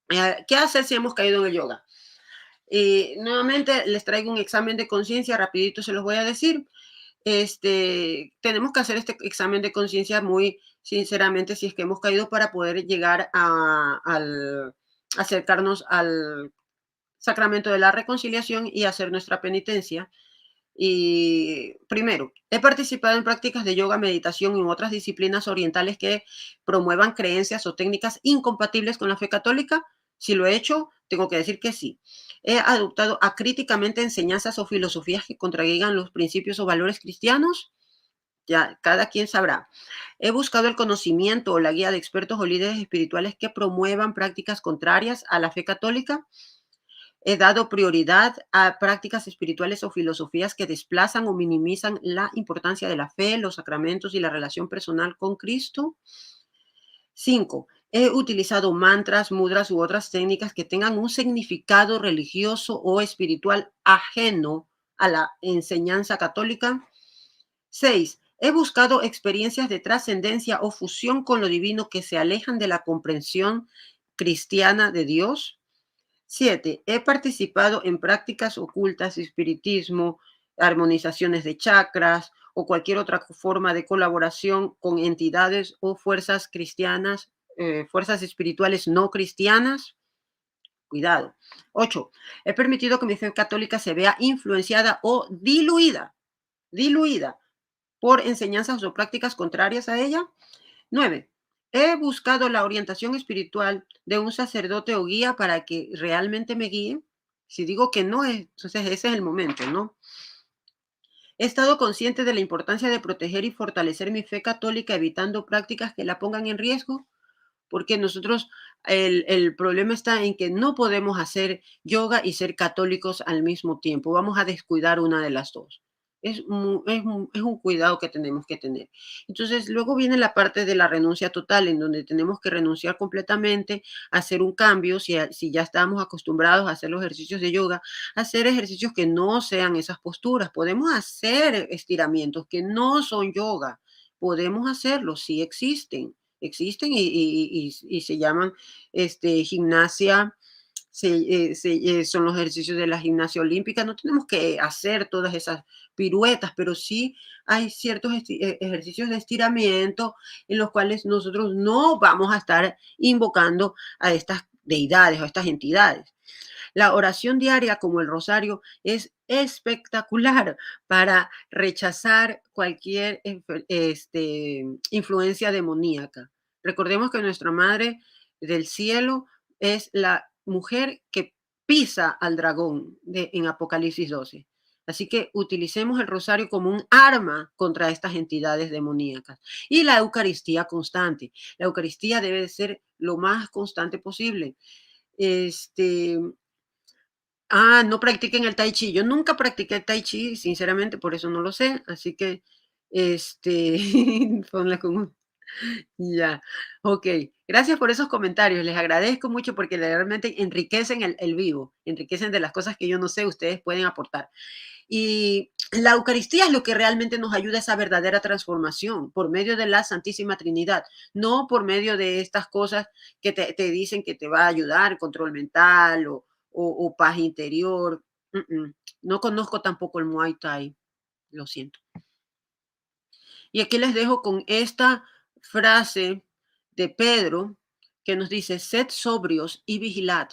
¿Qué hacer si hemos caído en el yoga? Nuevamente les traigo un examen de conciencia, rapidito se los voy a decir. Tenemos que hacer este examen de conciencia muy sinceramente si es que hemos caído para poder llegar acercarnos al sacramento de la reconciliación y hacer nuestra penitencia. Y primero, he participado en prácticas de yoga, meditación y en otras disciplinas orientales que promuevan creencias o técnicas incompatibles con la fe católica. Si lo he hecho, tengo que decir que sí. He adoptado acríticamente enseñanzas o filosofías que contradigan los principios o valores cristianos. Ya, cada quien sabrá. He buscado el conocimiento o la guía de expertos o líderes espirituales que promuevan prácticas contrarias a la fe católica. He dado prioridad a prácticas espirituales o filosofías que desplazan o minimizan la importancia de la fe, los sacramentos y la relación personal con Cristo. 5. He utilizado mantras, mudras u otras técnicas que tengan un significado religioso o espiritual ajeno a la enseñanza católica. 6. He buscado experiencias de trascendencia o fusión con lo divino que se alejan de la comprensión cristiana de Dios. 7. He participado en prácticas ocultas, espiritismo, armonizaciones de chakras o cualquier otra forma de colaboración con entidades o fuerzas cristianas, fuerzas espirituales no cristianas. Cuidado. 8. He permitido que mi fe católica se vea influenciada o diluida por enseñanzas o prácticas contrarias a ella. 9. He buscado la orientación espiritual de un sacerdote o guía para que realmente me guíe. Si digo que no, entonces ese es el momento, ¿no? He estado consciente de la importancia de proteger y fortalecer mi fe católica, evitando prácticas que la pongan en riesgo, porque nosotros, el problema está en que no podemos hacer yoga y ser católicos al mismo tiempo. Vamos a descuidar una de las dos. Es un cuidado que tenemos que tener. Entonces, luego viene la parte de la renuncia total, en donde tenemos que renunciar completamente, hacer un cambio, si ya estamos acostumbrados a hacer los ejercicios de yoga, hacer ejercicios que no sean esas posturas. Podemos hacer estiramientos que no son yoga. Podemos hacerlos, sí existen y se llaman gimnasia son los ejercicios de la gimnasia olímpica. No tenemos que hacer todas esas piruetas, pero sí hay ciertos ejercicios de estiramiento en los cuales nosotros no vamos a estar invocando a estas deidades o a estas entidades. La oración diaria, como el rosario, es espectacular para rechazar cualquier influencia demoníaca. Recordemos que nuestra Madre del Cielo es la mujer que pisa al dragón en Apocalipsis 12. Así que utilicemos el rosario como un arma contra estas entidades demoníacas. Y la Eucaristía constante. La Eucaristía debe de ser lo más constante posible. No practiquen el tai chi. Yo nunca practiqué tai chi, sinceramente, por eso no lo sé. Así que, ponla como, ya, ok. Gracias por esos comentarios. Les agradezco mucho porque realmente enriquecen el vivo, enriquecen de las cosas que yo no sé, ustedes pueden aportar. Y la Eucaristía es lo que realmente nos ayuda a esa verdadera transformación por medio de la Santísima Trinidad, no por medio de estas cosas que te dicen que te va a ayudar, control mental o paz interior. No conozco tampoco el Muay Thai, lo siento. Y aquí les dejo con esta frase de Pedro que nos dice: sed sobrios y vigilad.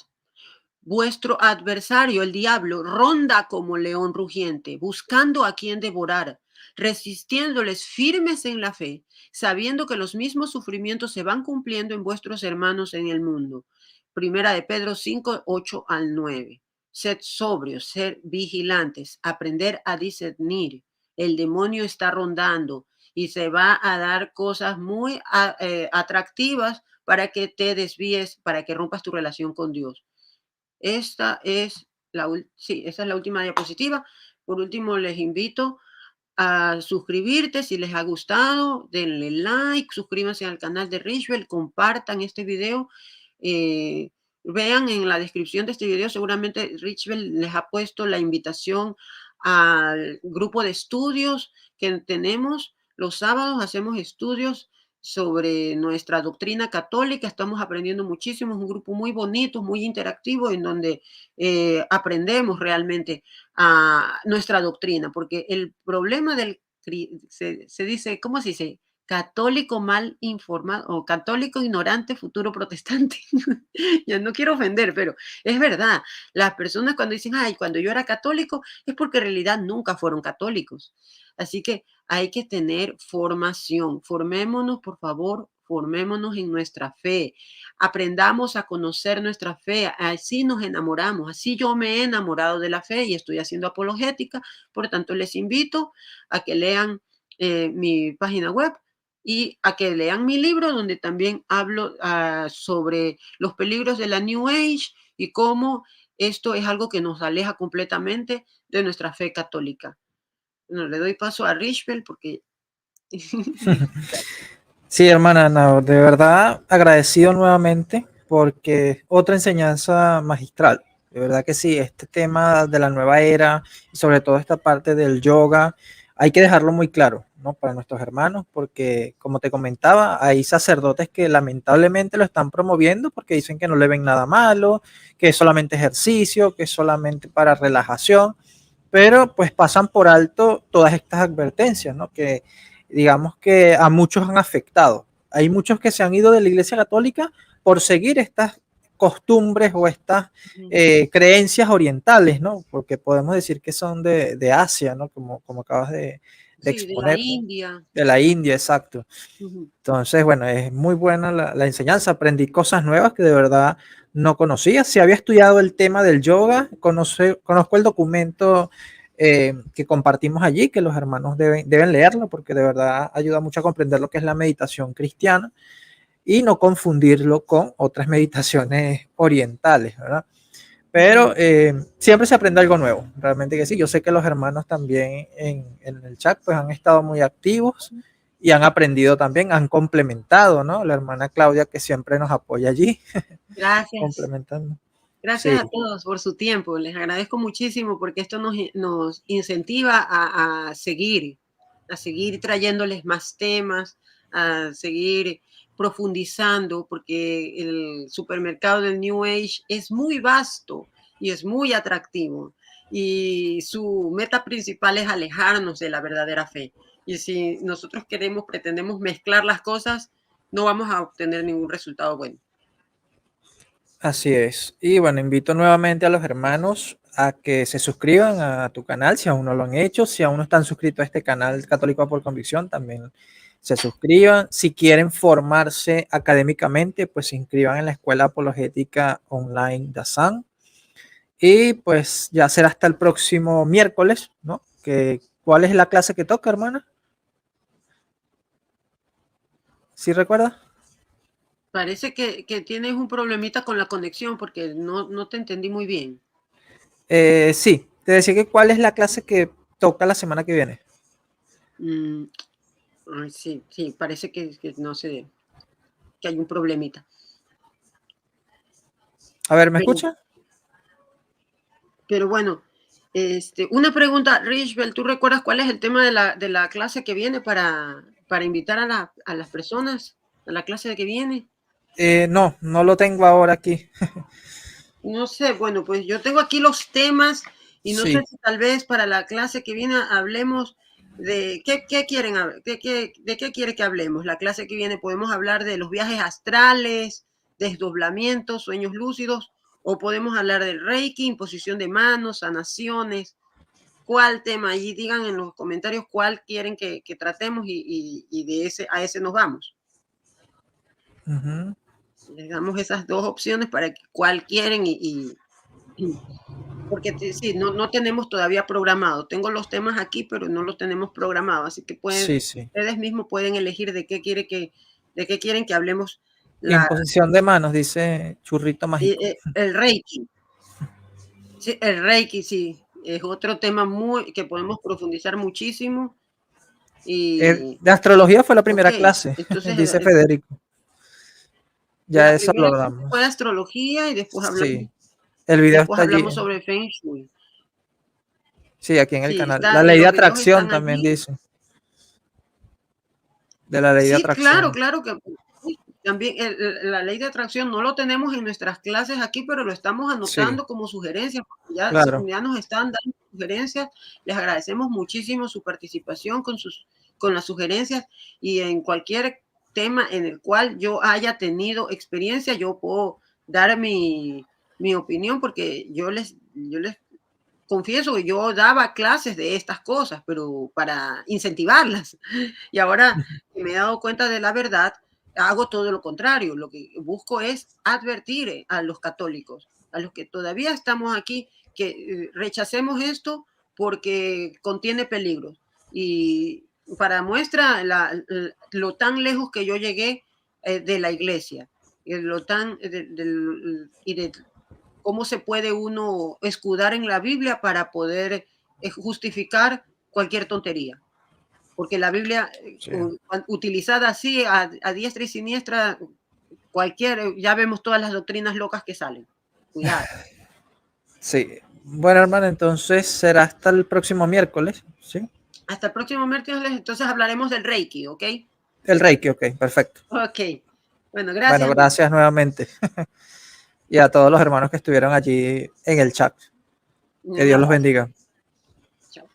Vuestro adversario, el diablo, ronda como león rugiente, buscando a quien devorar, resistiéndoles firmes en la fe, sabiendo que los mismos sufrimientos se van cumpliendo en vuestros hermanos en el mundo. Primera de Pedro 5, 8 al 9. Sed sobrios, ser vigilantes, aprender a discernir. El demonio está rondando y se va a dar cosas muy atractivas para que te desvíes, para que rompas tu relación con Dios. Esa es la última diapositiva. Por último, les invito a suscribirte si les ha gustado, denle like, suscríbanse al canal de Richwell, compartan este video. Vean en la descripción de este video, seguramente Richwell les ha puesto la invitación al grupo de estudios que tenemos. Los sábados hacemos estudios sobre nuestra doctrina católica, estamos aprendiendo muchísimo, es un grupo muy bonito, muy interactivo, en donde aprendemos realmente a nuestra doctrina, porque el problema se dice, ¿cómo se dice? Católico mal informado o católico ignorante futuro protestante. Ya no quiero ofender, pero es verdad. Las personas cuando dicen, ay, cuando yo era católico, es porque en realidad nunca fueron católicos. Así que hay que tener formación. Formémonos, por favor, formémonos en nuestra fe. Aprendamos a conocer nuestra fe. Así nos enamoramos. Así yo me he enamorado de la fe y estoy haciendo apologética. Por tanto, les invito a que lean mi página web y a que lean mi libro, donde también hablo sobre los peligros de la New Age y cómo esto es algo que nos aleja completamente de nuestra fe católica. Bueno, le doy paso a Richbel porque... Sí, hermana, no, de verdad agradecido nuevamente porque otra enseñanza magistral. De verdad que sí, este tema de la nueva era y sobre todo esta parte del yoga, hay que dejarlo muy claro, ¿no? Para nuestros hermanos, porque como te comentaba, hay sacerdotes que lamentablemente lo están promoviendo porque dicen que no le ven nada malo, que es solamente ejercicio, que es solamente para relajación, pero pues pasan por alto todas estas advertencias, ¿no? Que digamos que a muchos han afectado. Hay muchos que se han ido de la Iglesia Católica por seguir estas costumbres o estas creencias orientales, ¿no? Porque podemos decir que son de Asia, ¿no? Como acabas de exponer. De la India. De la India, exacto. Entonces, bueno, es muy buena la enseñanza. Aprendí cosas nuevas que de verdad no conocía. Si había estudiado el tema del yoga, conozco el documento que compartimos allí, que los hermanos deben leerlo, porque de verdad ayuda mucho a comprender lo que es la meditación cristiana y no confundirlo con otras meditaciones orientales, ¿verdad? Pero siempre se aprende algo nuevo, realmente que sí. Yo sé que los hermanos también en el chat pues han estado muy activos y han aprendido también, han complementado, ¿no? La hermana Claudia que siempre nos apoya allí. Gracias. Complementando. Gracias a todos por su tiempo. Les agradezco muchísimo porque esto nos incentiva a seguir trayéndoles más temas, a seguir profundizando, porque el supermercado del New Age es muy vasto y es muy atractivo. Y su meta principal es alejarnos de la verdadera fe. Y si nosotros pretendemos mezclar las cosas, no vamos a obtener ningún resultado bueno. Así es. Y bueno, invito nuevamente a los hermanos a que se suscriban a tu canal si aún no lo han hecho. Si aún no están suscritos a este canal Católico por Convicción, también se suscriban. Si quieren formarse académicamente, pues se inscriban en la Escuela Apologética Online DASAN. Y pues ya será hasta el próximo miércoles, ¿no? ¿Cuál es la clase que toca, hermana? ¿Sí recuerda? Parece que tienes un problemita con la conexión porque no te entendí muy bien. Sí, te decía que cuál es la clase que toca la semana que viene. Sí, parece que no sé, que hay un problemita. A ver, ¿me escucha? Pero bueno, una pregunta, Richbel, ¿tú recuerdas cuál es el tema de la clase que viene para invitar a las personas a la clase que viene? No lo tengo ahora aquí. No sé, bueno, pues yo tengo aquí los temas y no Sí. sé si tal vez para la clase que viene hablemos de qué quieren, de qué quiere que hablemos. La clase que viene podemos hablar de los viajes astrales, desdoblamientos, sueños lúcidos, o podemos hablar del Reiki, imposición de manos, sanaciones. ¿Cuál tema? Allí digan en los comentarios cuál quieren que tratemos y a ese nos vamos. Uh-huh. Les damos esas dos opciones para cuál quieren porque sí, no tenemos todavía programado. Tengo los temas aquí, pero no los tenemos programados, así que ustedes mismos pueden elegir de qué quieren que hablemos. Imposición de manos, dice Churrito Mágico. El Reiki. Sí, el Reiki, sí, es otro tema que podemos profundizar muchísimo. De astrología fue la primera clase, entonces, dice Federico. Ya eso lo damos. Fue de astrología y después hablamos. Sí. El video después está hablamos allí. Sobre Feng Shui. Sí, aquí en el canal. La ley de atracción también allí. Dice. De la ley de atracción. Claro que también la ley de atracción no lo tenemos en nuestras clases aquí, pero lo estamos anotando como sugerencias. Ya nos están dando sugerencias. Les agradecemos muchísimo su participación con las sugerencias, y en cualquier tema en el cual yo haya tenido experiencia, yo puedo dar mi opinión, porque yo les confieso que yo daba clases de estas cosas, pero para incentivarlas. Y ahora que me he dado cuenta de la verdad, hago todo lo contrario. Lo que busco es advertir a los católicos, a los que todavía estamos aquí, que rechacemos esto porque contiene peligros. Y para muestra lo tan lejos que yo llegué de la iglesia, y de cómo se puede uno escudar en la Biblia para poder justificar cualquier tontería. Porque la Biblia, utilizada así a diestra y siniestra, ya vemos todas las doctrinas locas que salen. Cuidado. Sí. Bueno, hermano, entonces será hasta el próximo miércoles, ¿sí? Hasta el próximo miércoles, entonces hablaremos del Reiki, ¿ok? El Reiki, ok, perfecto. Ok. Bueno, gracias. Bueno, gracias nuevamente. Y a todos los hermanos que estuvieron allí en el chat. Que Dios los bendiga. Chao.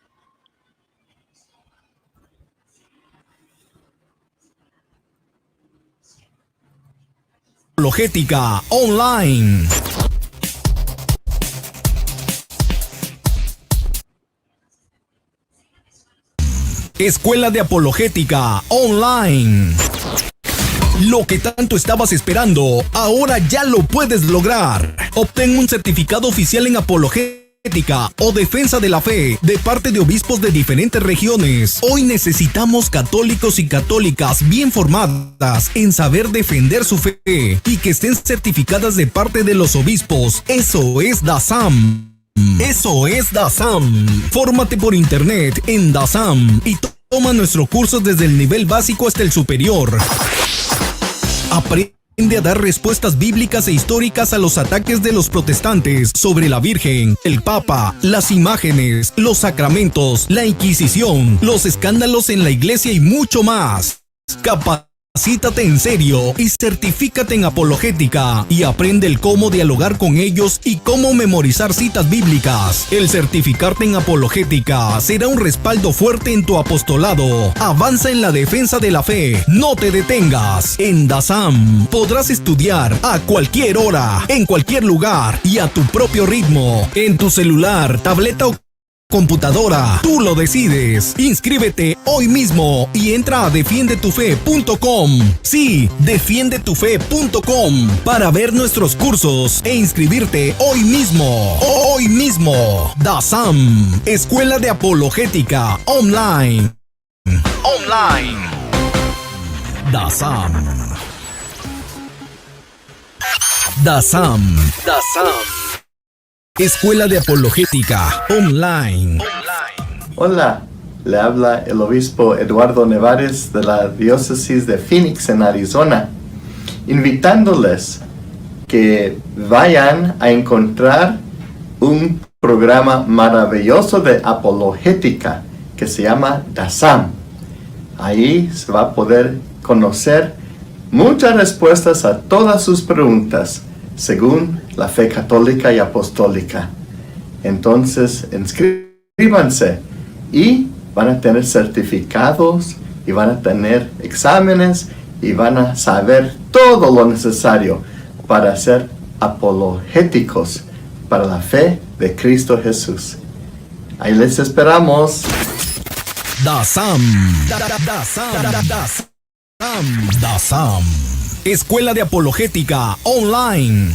Apologética Online. Escuela de Apologética Online. Lo que tanto estabas esperando, ahora ya lo puedes lograr. Obtén un certificado oficial en apologética o defensa de la fe de parte de obispos de diferentes regiones. Hoy necesitamos católicos y católicas bien formadas en saber defender su fe y que estén certificadas de parte de los obispos. Eso es DASAM. Eso es DASAM. Fórmate por internet en DASAM y toma nuestros cursos desde el nivel básico hasta el superior. Aprende a dar respuestas bíblicas e históricas a los ataques de los protestantes sobre la Virgen, el Papa, las imágenes, los sacramentos, la Inquisición, los escándalos en la iglesia y mucho más. Capacítate en serio y certifícate en apologética y aprende el cómo dialogar con ellos y cómo memorizar citas bíblicas. El certificarte en apologética será un respaldo fuerte en tu apostolado. Avanza en la defensa de la fe. No te detengas. En DASAM podrás estudiar a cualquier hora, en cualquier lugar y a tu propio ritmo. En tu celular, tableta o computadora, tú lo decides. Inscríbete hoy mismo y entra a defiendetufe.com. Sí, defiendetufe.com para ver nuestros cursos e inscribirte hoy mismo. Hoy mismo. DASAM, Escuela de Apologética Online. DASAM. Escuela de Apologética Online. Hola, le habla el obispo Eduardo Nevares de la diócesis de Phoenix en Arizona, invitándoles que vayan a encontrar un programa maravilloso de apologética que se llama DASAM. Ahí se va a poder conocer muchas respuestas a todas sus preguntas según la fe católica y apostólica. Entonces, inscríbanse y van a tener certificados y van a tener exámenes y van a saber todo lo necesario para ser apologéticos para la fe de Cristo Jesús. Ahí les esperamos. DASAM. Escuela de Apologética Online.